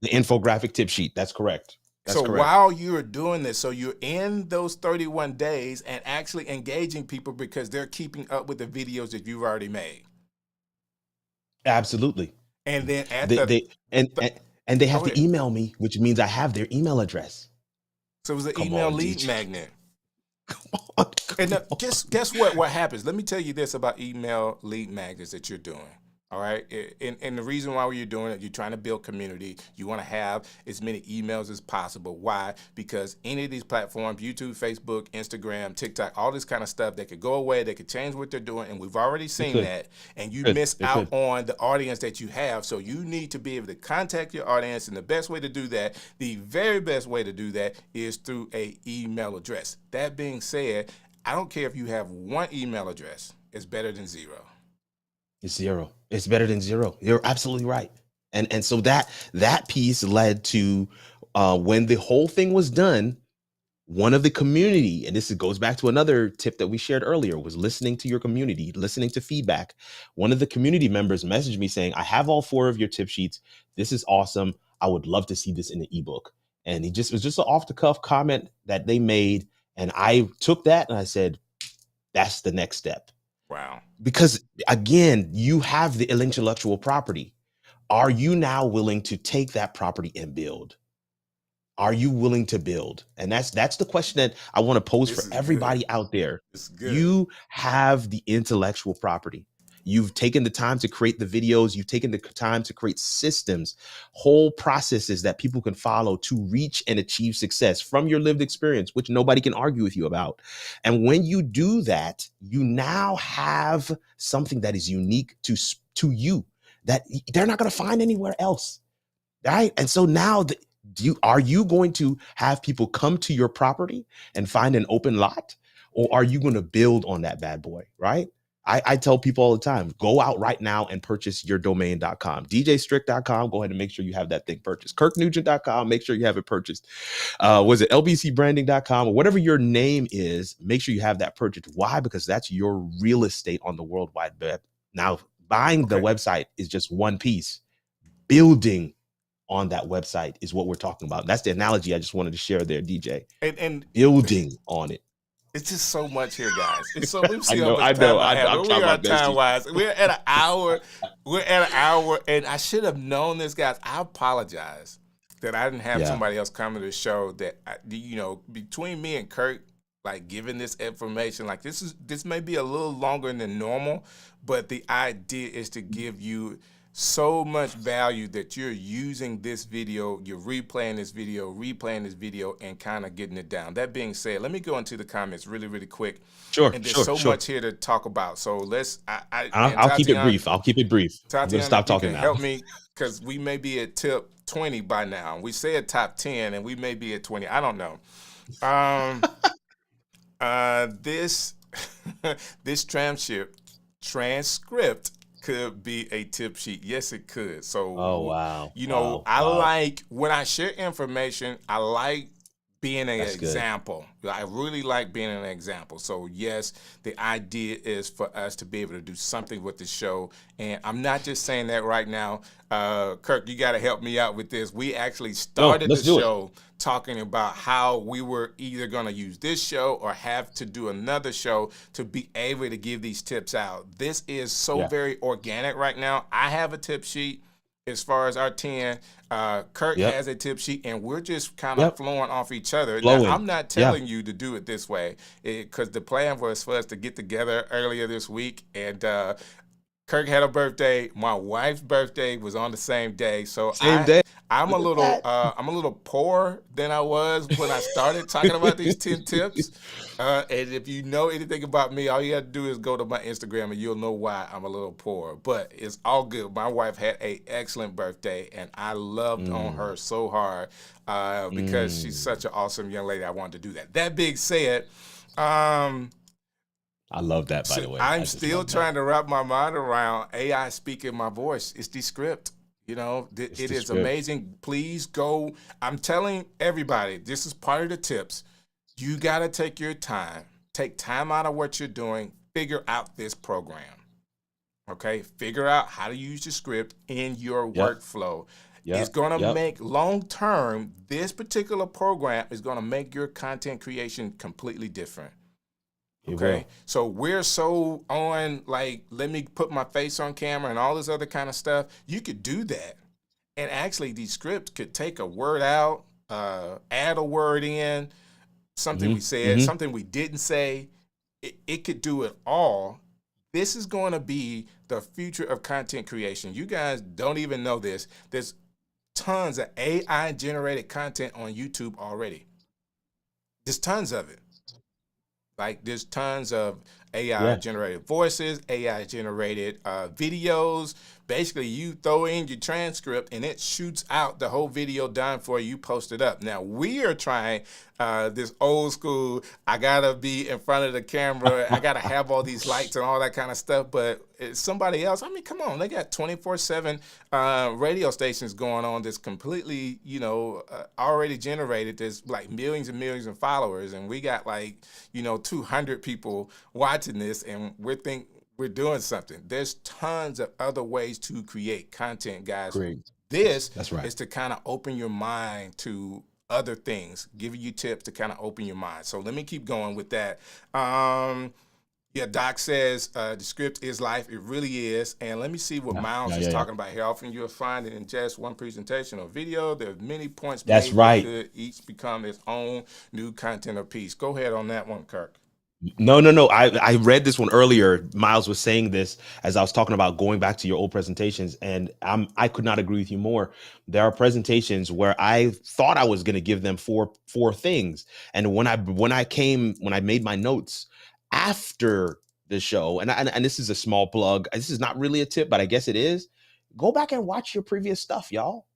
The infographic tip sheet. That's correct. While you're doing this, so you're in those 31 days and actually engaging people because they're keeping up with the videos that you've already made. Absolutely. And then they have to email me, which means I have their email address. So it was an email lead magnet. And guess what? What happens? Let me tell you this about email lead magnets that you're doing. All right. And the reason why you're doing it, you're trying to build community. You want to have as many emails as possible. Why? Because any of these platforms, YouTube, Facebook, Instagram, TikTok, all this kind of stuff, they could go away. They could change what they're doing. And we've already seen that. And you miss out on the audience that you have. So you need to be able to contact your audience. And the best way to do that, the very best way to do that is through a email address. That being said, I don't care if you have one email address. It's better than zero. It's zero. It's better than zero. You're absolutely right. And so that piece led to when the whole thing was done, one of the community, and this goes back to another tip that we shared earlier, was listening to your community, listening to feedback. One of the community members messaged me saying, I have all 4 of your tip sheets. This is awesome. I would love to see this in the ebook. And it was just an off the cuff comment that they made. And I took that and I said, that's the next step. Wow. Because again, you have the intellectual property. Are you now willing to take that property and build? Are you willing to build? And that's the question that I want to pose for everybody out there. You have the intellectual property. You've taken the time to create the videos. You've taken the time to create systems, whole processes that people can follow to reach and achieve success from your lived experience, which nobody can argue with you about. And when you do that, you now have something that is unique to you that they're not going to find anywhere else. Right. And so now are you going to have people come to your property and find an open lot, or are you going to build on that bad boy? Right. I tell people all the time, go out right now and purchase yourdomain.com, djstrick.com. Go ahead and make sure you have that thing purchased. kirknugent.com. Make sure you have it purchased. Was it lbcbranding.com or whatever your name is? Make sure you have that purchased. Why? Because that's your real estate on the World Wide Web. Now, buying the website is just one piece. Building on that website is what we're talking about. That's the analogy I just wanted to share there, DJ. And building on it. It's just so much here, guys. It's so we've seen I know. We are time wise. We're at an hour. And I should have known this, guys. I apologize that I didn't have somebody else come to the show. That between me and Kirk, like giving this information, like this may be a little longer than normal, but the idea is to give you so much value that you're using this video, you're replaying this video, and kind of getting it down. That being said, let me go into the comments really, really quick. Sure. And there's so much here to talk about. So I'll keep it brief. I'm going to stop talking now. Help me, because we may be at tip 20 by now. We said top 10, and we may be at 20. I don't know. This transcript could be a tip sheet. Yes, it could. So, I like when I share information, I like being an example. I really like being an example. So, yes, the idea is for us to be able to do something with the show. And I'm not just saying that right now. Kirk, you got to help me out with this. We actually started the show talking about how we were either going to use this show or have to do another show to be able to give these tips out. This is so very organic right now. I have a tip sheet as far as our 10. Kirk has a tip sheet, and we're just kind of flowing off each other. Now, I'm not telling you to do it this way, because the plan was for us to get together earlier this week, and Kirk had a birthday. My wife's birthday was on the same day, so I'm a little poorer than I was when I started talking about these 10 tips. And if you know anything about me, all you have to do is go to my Instagram, and you'll know why I'm a little poor. But it's all good. My wife had an excellent birthday, and I loved on her so hard because she's such an awesome young lady. I wanted to do that. That being said, I love that, by the way. I'm still trying to wrap my mind around AI speaking my voice. It's the script. It is amazing. Please go. I'm telling everybody, this is part of the tips. You got to take your time. Take time out of what you're doing. Figure out this program. Okay? Figure out how to use the script in your workflow. It's going to make long-term, this particular program is going to make your content creation completely different. Okay, so we're so on, like, let me put my face on camera and all this other kind of stuff. You could do that. And actually, these scripts could take a word out, add a word in, something we said, something we didn't say. It could do it all. This is going to be the future of content creation. You guys don't even know this. There's tons of AI generated content on YouTube already. There's tons of it. Like there's tons of AI generated voices, AI generated videos. Basically, you throw in your transcript and it shoots out the whole video done for you, post it up. Now, we are trying this old school, I gotta be in front of the camera, I gotta have all these lights and all that kind of stuff. But somebody else, I mean, come on, they got 24/7 radio stations going on that's completely, already generated. There's like millions and millions of followers, and we got like, 200 people watching this, and we're doing something. There's tons of other ways to create content, guys. Great. This is to kind of open your mind to other things, giving you tips to kind of open your mind. So let me keep going with that. Doc says the script is life. It really is. And let me see what Miles is talking about here. Often you'll find it in just one presentation or video. There are many points made that could each become its own new content or piece. Go ahead on that one, Kirk. No. I read this one earlier. Miles was saying this as I was talking about going back to your old presentations, and I could not agree with you more. There are presentations where I thought I was going to give them four things, and when I made my notes after the show, and this is a small plug. This is not really a tip, but I guess it is. Go back and watch your previous stuff, y'all.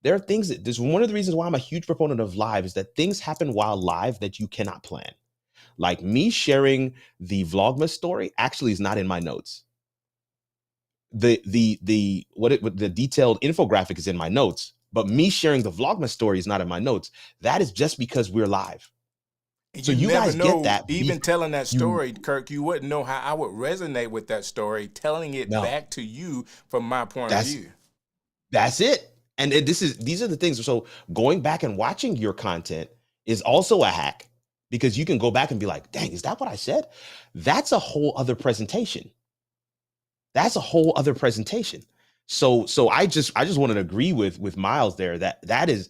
There are things that this is one of the reasons why I'm a huge proponent of live is that things happen while live that you cannot plan. Like me sharing the Vlogmas story actually is not in my notes. The detailed infographic is in my notes, but me sharing the Vlogmas story is not in my notes. That is just because we're live. So you guys get that. Even telling that story, Kirk, you wouldn't know how I would resonate with that story, telling it back to you from my point of view. That's it. And these are the things. So going back and watching your content is also a hack. Because you can go back and be like, dang, is that what I said? That's a whole other presentation. So I just wanted to agree with Miles there that is,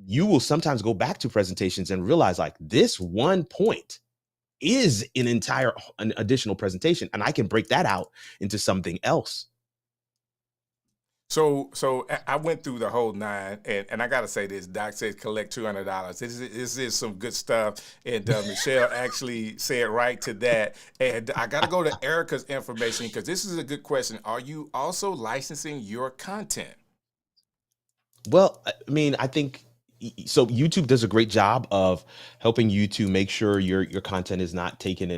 you will sometimes go back to presentations and realize like this one point is an additional presentation, and I can break that out into something else. So I went through the whole 9, and I got to say this. Doc says collect $200. This is some good stuff. And Michelle actually said right to that. And I got to go to Erica's information because this is a good question. Are you also licensing your content? Well, I mean, I think so. YouTube does a great job of helping you to make sure your content is not taken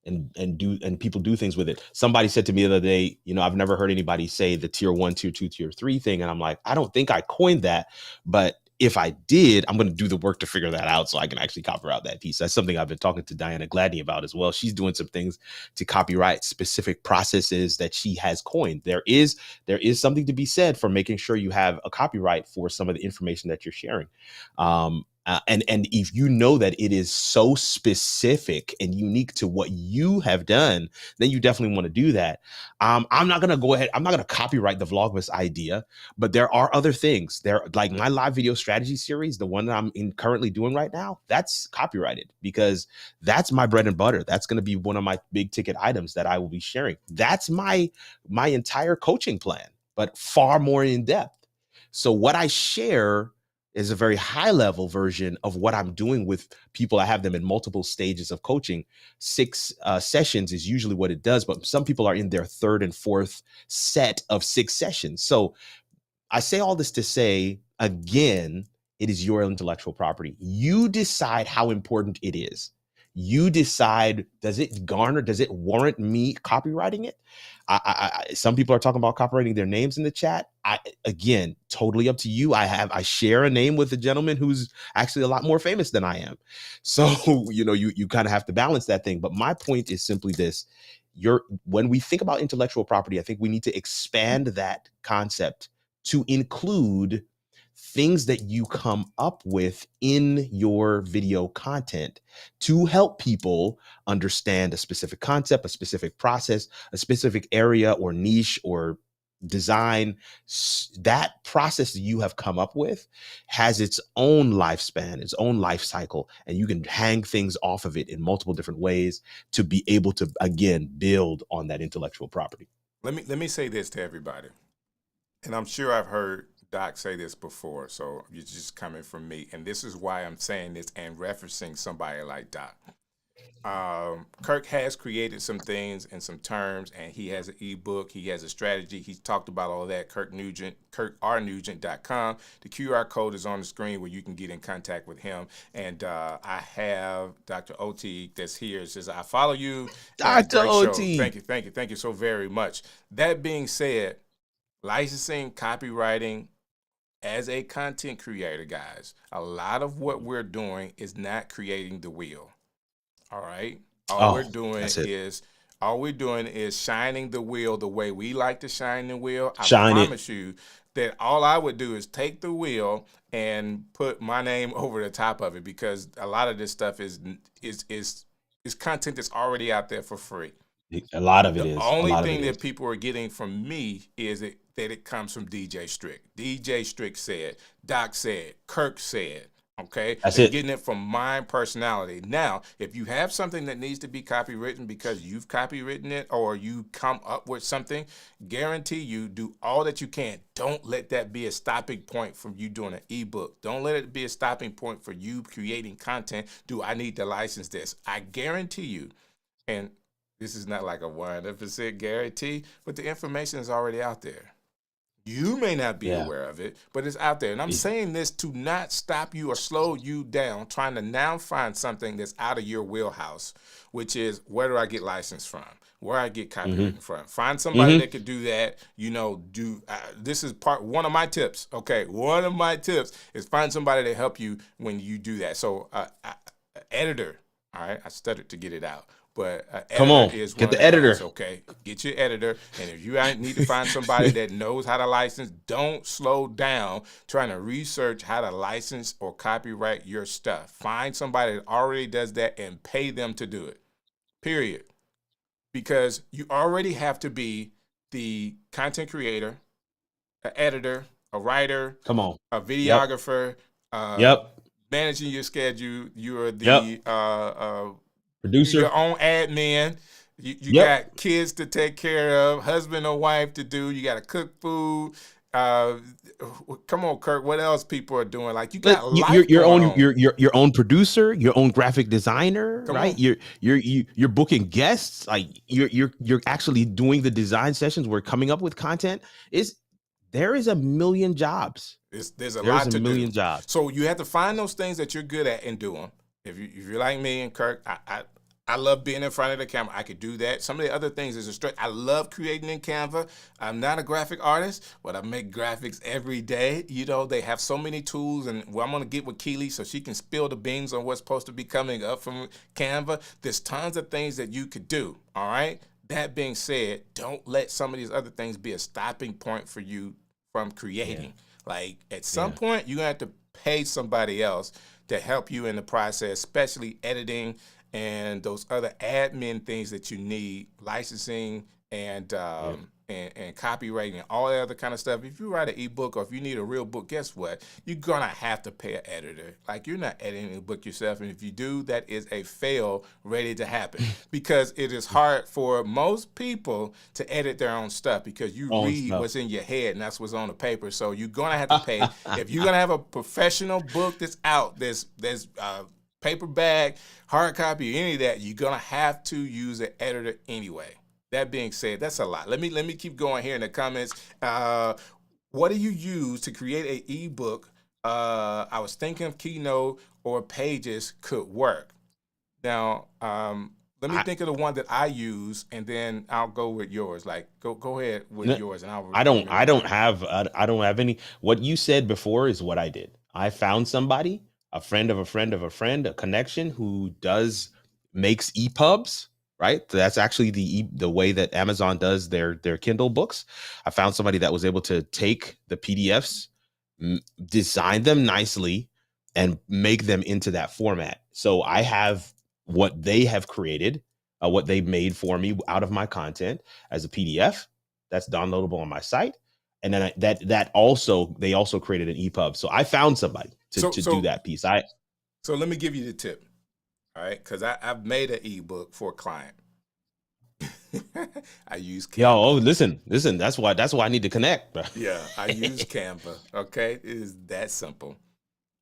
and people do things with it. Somebody said to me the other day, I've never heard anybody say the tier 1, tier 2, tier 3 thing. And I'm like, I don't think I coined that, but if I did, I'm going to do the work to figure that out so I can actually copyright that piece. That's something I've been talking to Diana Gladney about as well. She's doing some things to copyright specific processes that she has coined. There is something to be said for making sure you have a copyright for some of the information that you're sharing. And if you know that it is so specific and unique to what you have done, then you definitely want to do that. I'm not going to go ahead. I'm not going to copyright the Vlogmas idea, but there are other things there, like my live video strategy series, the one that I'm currently doing right now, that's copyrighted because that's my bread and butter. That's going to be one of my big ticket items that I will be sharing. That's my entire coaching plan, but far more in depth. So what I share is a very high level version of what I'm doing with people. I have them in multiple stages of coaching. 6 sessions is usually what it does, but some people are in their 3rd and 4th set of 6 sessions. So I say all this to say, again, it is your intellectual property. You decide how important it is. You decide, does it warrant me copywriting it? Some people are talking about copywriting their names in the chat. Again, totally up to you. I share a name with a gentleman who's actually a lot more famous than I am. So, you kind of have to balance that thing. But my point is simply this. When we think about intellectual property, I think we need to expand that concept to include things that you come up with in your video content to help people understand a specific concept, a specific process, a specific area or niche or design, that process that you have come up with has its own lifespan, its own life cycle, and you can hang things off of it in multiple different ways to be able to, again, build on that intellectual property. Let me say this to everybody, and I'm sure I've heard Doc say this before, so it's just coming from me, and this is why I'm saying this and referencing somebody like Doc. Kirk has created some things and some terms, and he has an ebook. He has a strategy. He's talked about all that. Kirk Nugent, KirkRNugent.com. The QR code is on the screen where you can get in contact with him. And I have Dr. Ot that's here. It says, I follow you. Dr. Ot. Thank you so very much. That being said, licensing, copywriting, as a content creator, guys, a lot of what we're doing is not creating the wheel. All right. All we're doing is shining the wheel the way we like to shine the wheel. I promise you that all I would do is take the wheel and put my name over the top of it, because a lot of this stuff is content that's already out there for free. A lot of it is. The only thing that people are getting from me is that it comes from DJ Strick. DJ Strick said, Doc said, Kirk said. Okay, they're getting it from my personality. Now, if you have something that needs to be copywritten because you've copywritten it, or you come up with something, guarantee you do all that you can. Don't let that be a stopping point from you doing an ebook. Don't let it be a stopping point for you creating content. Do I need to license this? I guarantee you, and this is not like a 100% guarantee, but the information is already out there. You may not be aware of it, but it's out there. And I'm saying this to not stop you or slow you down trying to now find something that's out of your wheelhouse, which is, where do I get licensed from? Where I get copywritten from? Find somebody that could do that. This is one of my tips. Okay, one of my tips is find somebody to help you when you do that. So, editor. All right, I stuttered to get it out. But come on, get the editor. Okay, get your editor. And if you need to find somebody that knows how to license, don't slow down trying to research how to license or copyright your stuff. Find somebody that already does that and pay them to do it, period. Because you already have to be the content creator, an editor, a writer, a videographer, managing your schedule. You are the producer, your own admin. You got kids to take care of, husband or wife to do. You got to cook food. Come on, Kirk. What else people are doing? Like, you got your own producer, your own graphic designer, right? You're booking guests. Like, you're actually doing the design sessions. We're coming up with content. There is a million jobs. There's a million jobs. So you have to find those things that you're good at and do them. If you're like me and Kirk, I love being in front of the camera. I could do that. Some of the other things is I love creating in Canva. I'm not a graphic artist, but I make graphics every day. You know, they have so many tools, and I'm going to get with Keely so she can spill the beans on what's supposed to be coming up from Canva. There's tons of things that you could do, all right? That being said, don't let some of these other things be a stopping point for you from creating. Like, at some point, you're going to have to pay somebody else to help you in the process, especially editing and those other admin things that you need, licensing and copywriting and all that other kind of stuff. If you write an ebook, or if you need a real book, guess what? You're gonna have to pay an editor. Like, you're not editing the book yourself, and if you do, that is a fail ready to happen, because it is hard for most people to edit their own stuff, because you read what's in your head and that's what's on the paper. So you're gonna have to pay. If you're gonna have a professional book that's out, there's paperback, hard copy, any of that, you're gonna have to use an editor anyway. That being said, that's a lot. Let me keep going here in the comments. What do you use to create an ebook? I was thinking of Keynote or Pages could work. Now, let me think of the one that I use, and then I'll go with yours. Like, go ahead with yours, and I don't have any. What you said before is what I did. I found somebody, a friend of a friend of a friend, a connection who makes EPUBs. Right, that's actually the way that Amazon does their Kindle books. I found somebody that was able to take the PDFs, design them nicely, and make them into that format. So I have what they have created, what they made for me out of my content as a PDF that's downloadable on my site. And then they also created an EPUB. So I found somebody to do that piece. So let me give you the tip. All right, because I've made an ebook for a client. I use Canva. Listen. That's why I need to connect. Bro. Yeah, I use Canva. Okay, it is that simple.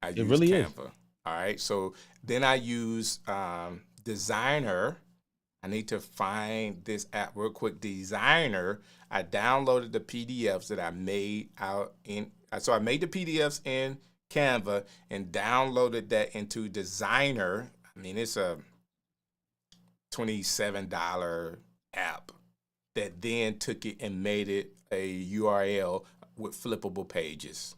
It use really Canva. Is. All right, so then I use Designer. I need to find this app real quick. Designer. I downloaded the PDFs that I made out in. So I made the PDFs in Canva and downloaded that into Designer. I mean, it's a $27 app that then took it and made it a URL with flippable pages.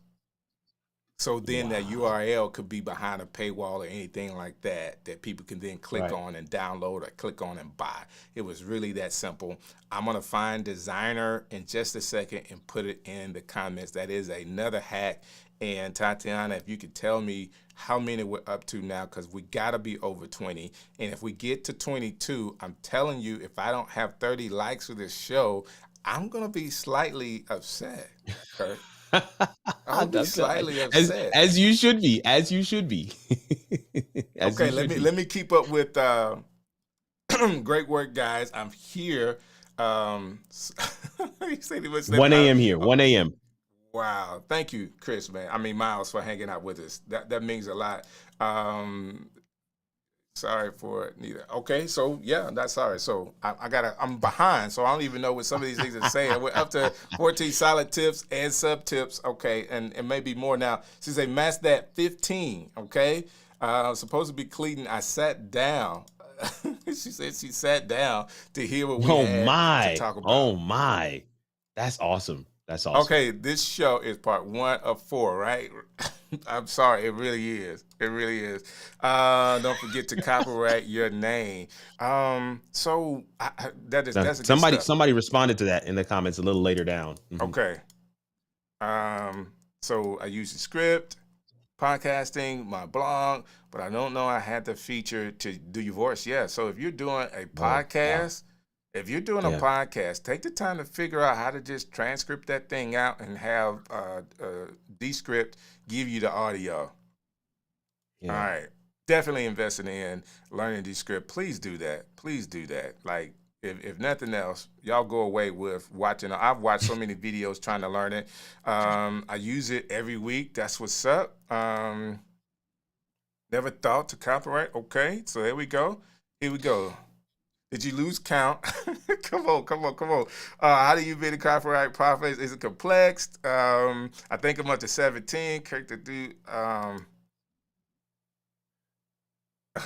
So then that URL could be behind a paywall or anything like that people can then click on and download or click on and buy. It was really that simple. I'm going to find Designer in just a second and put it in the comments. That is another hack. And Tatiana, if you could tell me how many we're up to now, because we got to be over 20. And if we get to 22, I'm telling you, if I don't have 30 likes for this show, I'm going to be slightly upset. Kurt. I'll be slightly upset. As you should be. As you should be. Okay, let me keep up with great work, guys. I'm here. 1 a.m. here. 1 a.m. Wow. Thank you, Chris, man. I mean, Miles, for hanging out with us. That means a lot. Sorry for it, neither. Okay, so yeah, that's sorry. So I'm behind, so I don't even know what some of these things are saying. We're up to 14 solid tips and sub tips, okay, and maybe more now. She said, match that 15, okay? Supposed to be cleaning. I sat down. She said she sat down to hear what we had to talk about. Oh my, that's awesome. That's awesome. Okay, this show is part 1 of 4, right? I'm sorry, it really is. It really is. Don't forget to copyright your name. So that's a somebody responded to that in the comments a little later down. Mm-hmm. Okay. So I use the script, podcasting, my blog, but I don't know I had the feature to do your voice. Yeah. So if you're doing a podcast. If you're doing a podcast, take the time to figure out how to just transcript that thing out and have Descript give you the audio. Yeah. All right. Definitely investing in learning Descript. Please do that. Please do that. Like, if nothing else, y'all go away with watching. I've watched so many videos trying to learn it. I use it every week. That's what's up. Never thought to copyright. Okay. So here we go. Did you lose count? Come on. How do you bid the copyright profits? Is it complex? I think I'm up to 17. Kirk to do.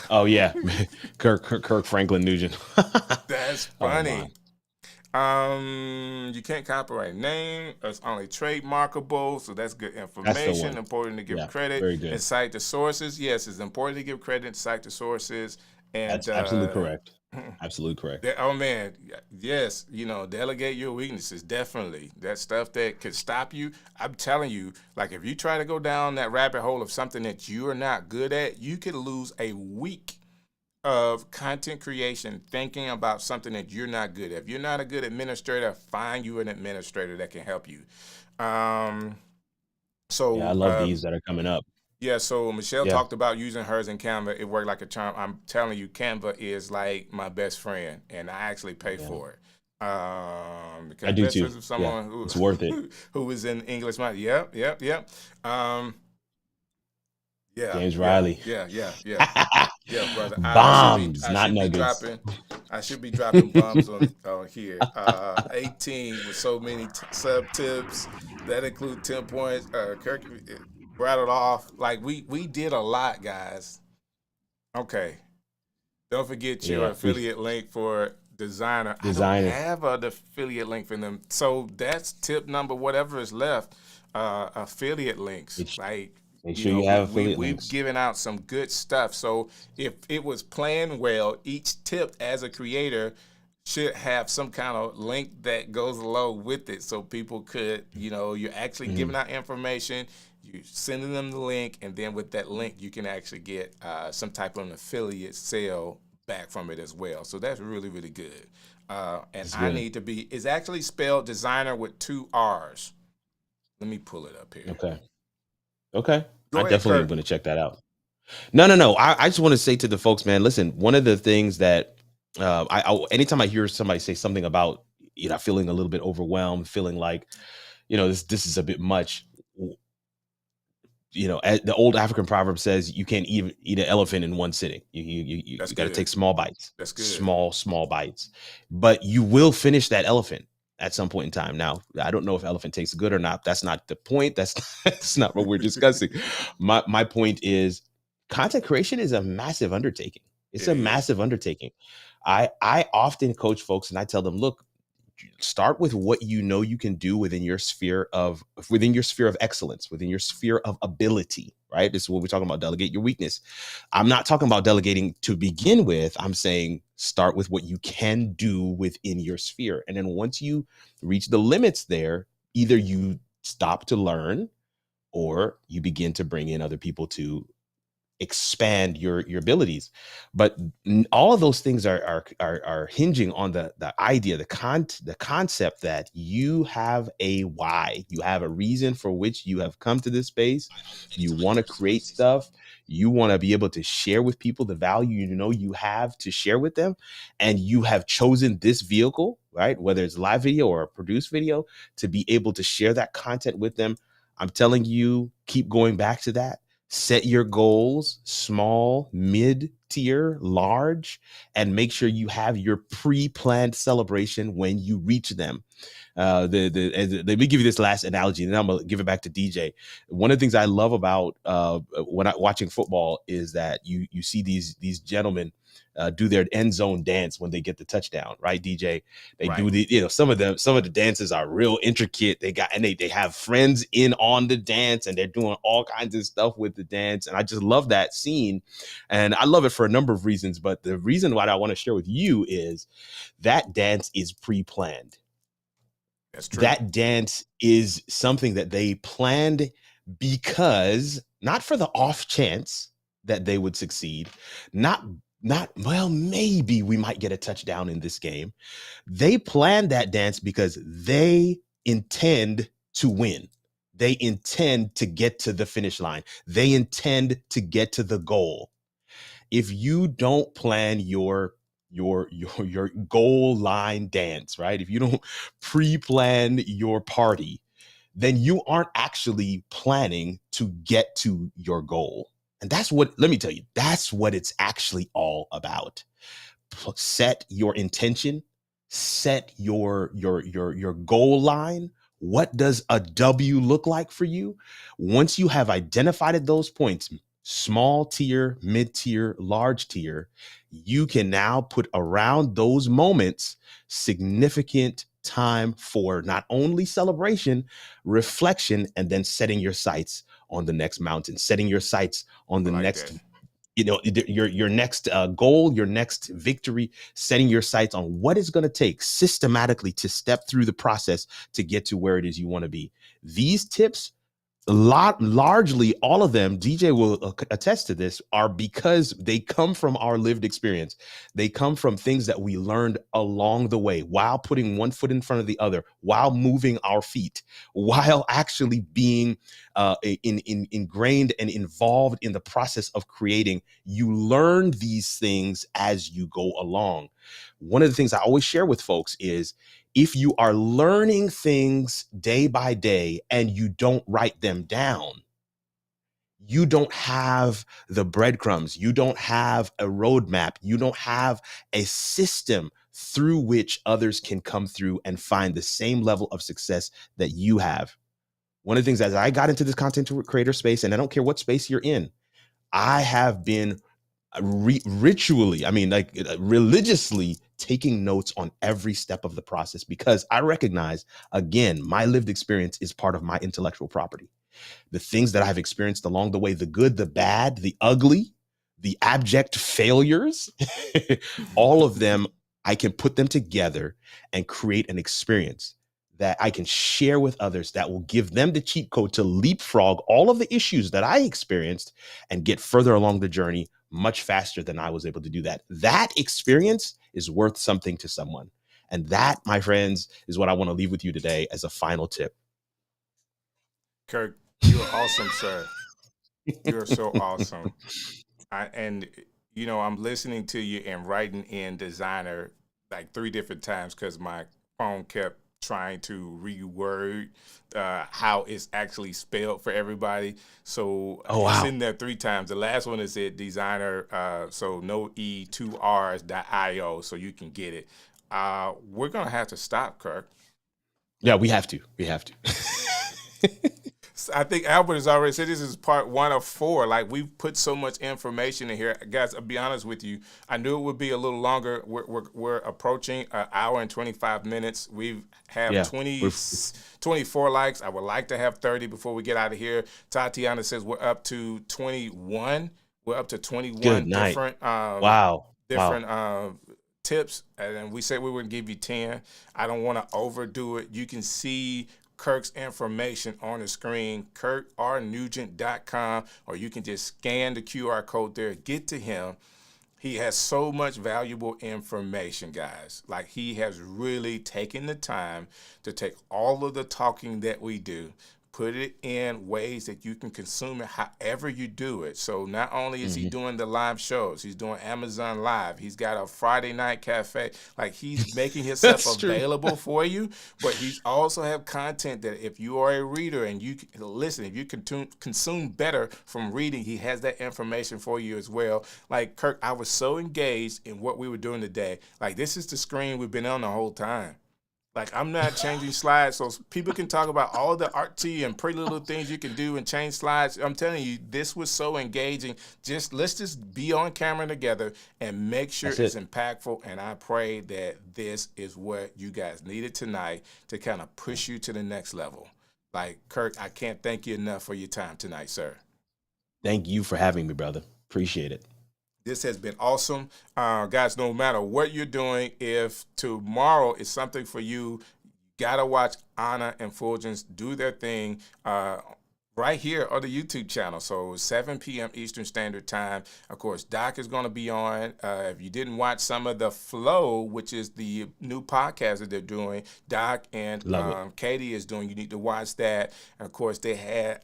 Oh yeah, Kirk Franklin Nugent. That's funny. You can't copyright name. It's only trademarkable, so that's good information. That's important to give credit. Very good. And cite the sources. Yes, it's important to give credit and cite the sources. And that's absolutely correct. Absolutely correct. Oh man, yes, delegate your weaknesses. Definitely, that stuff that could stop you. I'm telling you, like if you try to go down that rabbit hole of something that you are not good at, you could lose a week of content creation thinking about something that you're not good at. If you're not a good administrator, find you an administrator that can help you. So I love these that are coming up. Yeah, so Michelle talked about using hers in Canva. It worked like a charm. I'm telling you, Canva is like my best friend, and I actually pay for it. I do too. Someone who, it's worth it. Who is in English? Yep. James Riley. Yeah, brother. Bombs, not nuggets. I should be dropping bombs on here. 18 with so many sub tips that include 10 points. Kirk rattled off. Like we did a lot, guys. Okay. Don't forget your affiliate link for Designer. I don't have an affiliate link for them. So that's tip number whatever is left. Affiliate links. Make sure you have affiliate links. We've given out some good stuff. So if it was planned well, each tip as a creator should have some kind of link that goes along with it, so people could, you're actually giving out information. You're sending them the link, and then with that link, you can actually get some type of an affiliate sale back from it as well. So that's really, really good. And That's I good. need to be, it's actually spelled designer with 2 R's. Let me pull it up here. Okay. Okay. I Go ahead, definitely am Kirk. going to check that out. No. I just want to say to the folks, man, listen, one of the things that anytime I hear somebody say something about, feeling a little bit overwhelmed, feeling like, this is a bit much, as the old African proverb says, you can't even eat an elephant in one sitting. You That's got to good. take small bites, That's good. small bites, but you will finish that elephant at some point in time. Now, I don't know if elephant tastes good or not. That's not the point. That's not what we're discussing. My point is content creation is a massive undertaking. It's It a is. massive undertaking. I often coach folks and I tell them, look, start with what you can do within your sphere of excellence, within your sphere of ability, right? This is what we're talking about. Delegate your weakness. I'm not talking about delegating to begin with. I'm saying start with what you can do within your sphere. And then once you reach the limits there, either you stop to learn or you begin to bring in other people to expand your abilities. But all of those things are hinging on the idea, the concept that you have a why, you have a reason for which you have come to this space. You want to create stuff, you want to be able to share with people the value you have to share with them, and you have chosen this vehicle, right, whether it's live video or a produced video, to be able to share that content with them. I'm telling you, keep going back to that. Set your goals small, mid-tier, large, and make sure you have your pre-planned celebration when you reach them. Let me give you this last analogy, and then I'm gonna give it back to DJ. One of the things I love about when I watching football is that you see these gentlemen do their end zone dance when they get the touchdown, right, DJ? They do some of the dances are real intricate. They have friends in on the dance, and they're doing all kinds of stuff with the dance. And I just love that scene, and I love it for a number of reasons. But the reason why I want to share with you is that dance is pre-planned. That's true. That dance is something that they planned because not for the off chance that they would succeed, not well, maybe we might get a touchdown in this game. They planned that dance because they intend to win. They intend to get to the finish line. They intend to get to the goal. If you don't plan your goal line dance, right? If you don't pre-plan your party, then you aren't actually planning to get to your goal. And let me tell you, that's what it's actually all about. Set your intention, set your goal line. What does a W look like for you? Once you have identified those points, small tier, mid tier, large tier, you can now put around those moments significant time for not only celebration, reflection, and then setting your sights on the next mountain, setting your sights on the I like next that. your next goal, your next victory, setting your sights on what it's going to take systematically to step through the process to get to where it is you want to be. These tips, largely all of them, DJ will attest to this, are because they come from our lived experience. They come from things that we learned along the way, while putting one foot in front of the other, while moving our feet, while actually being ingrained and involved in the process of creating. You learn these things as you go along. One of the things I always share with folks is, if you are learning things day by day and you don't write them down, you don't have the breadcrumbs, you don't have a roadmap, you don't have a system through which others can come through and find the same level of success that you have. One of the things, as I got into this content creator space, and I don't care what space you're in, I have been religiously taking notes on every step of the process, because I recognize, again, my lived experience is part of my intellectual property. The things that I've experienced along the way, the good, the bad, the ugly, the abject failures, all of them, I can put them together and create an experience that I can share with others that will give them the cheat code to leapfrog all of the issues that I experienced and get further along the journey much faster than I was able to do that. That experience is worth something to someone. And that, my friends, is what I want to leave with you today as a final tip. Kirk, you're awesome, sir. You're so awesome. And I'm listening to you and writing in designer like 3 different times because my phone kept trying to reword how it's actually spelled for everybody. So it's in there 3 times. The last one is it designer, so no E, 2 R's.io, so you can get it. We're gonna have to stop, Kirk. Yeah, we have to. We have to. I think Albert has already said this is part 1 of 4. Like, we've put so much information in here, guys. I'll be honest with you. I knew it would be a little longer. We're approaching an hour and 25 minutes. We have 24 likes. I would like to have 30 before we get out of here. Tatiana says we're up to 21. We're up to 21 different. Tips, and we said we would give you 10. I don't want to overdo it. You can see Kirk's information on the screen, kirkrnugent.com, or you can just scan the QR code there, get to him. He has so much valuable information, guys. Like, he has really taken the time to take all of the talking that we do, put it in ways that you can consume it however you do it. So not only is he doing the live shows, he's doing Amazon Live. He's got a Friday night cafe. Like, he's making himself available for you, but he's also have content that if you are a reader and you listen, if you consume better from reading, he has that information for you as well. Like, Kirk, I was so engaged in what we were doing today. Like, this is the screen we've been on the whole time. Like, I'm not changing slides, so people can talk about all the artsy and pretty little things you can do and change slides. I'm telling you, this was so engaging. Let's just be on camera together and make sure it's impactful. And I pray that this is what you guys needed tonight to kind of push you to the next level. Like, Kirk, I can't thank you enough for your time tonight, sir. Thank you for having me, brother. Appreciate it. This has been awesome. Guys, no matter what you're doing, if tomorrow is something for you, gotta watch Anna and Fulgence do their thing right here on the YouTube channel. So 7 p.m. Eastern Standard Time. Of course, Doc is going to be on. If you didn't watch some of the Flow, which is the new podcast that they're doing, Doc and Katie is doing, you need to watch that. And of course, they had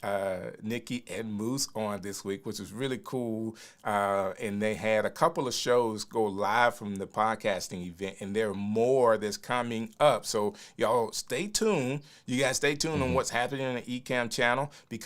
Nikki and Moose on this week, which was really cool. And they had a couple of shows go live from the podcasting event, and there are more that's coming up. So y'all stay tuned. You guys stay tuned on what's happening on the Ecamm channel, because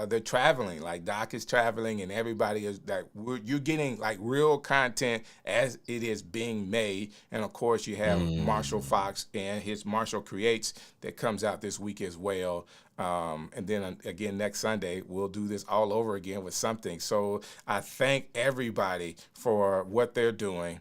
they're traveling. Like, Doc is traveling, and everybody is like, you're getting like real content as it is being made. And of course, you have Marshall Fox and his Marshall Creates that comes out this week as well. And then again, next Sunday, we'll do this all over again with something. So I thank everybody for what they're doing.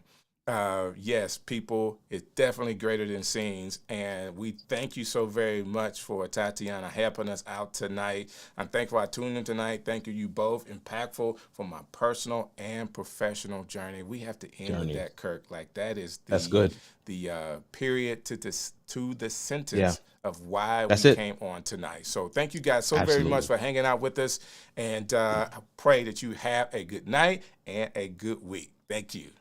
Yes, people, it's definitely greater than scenes, and we thank you so very much for Tatiana helping us out tonight. I'm thankful I tuned in tonight. Thank you both. Impactful for my personal and professional journey. We have to end with that, Kirk. Like, that's good. The period to the sentence of why we came on tonight. So thank you guys so very much for hanging out with us, and I pray that you have a good night and a good week. Thank you.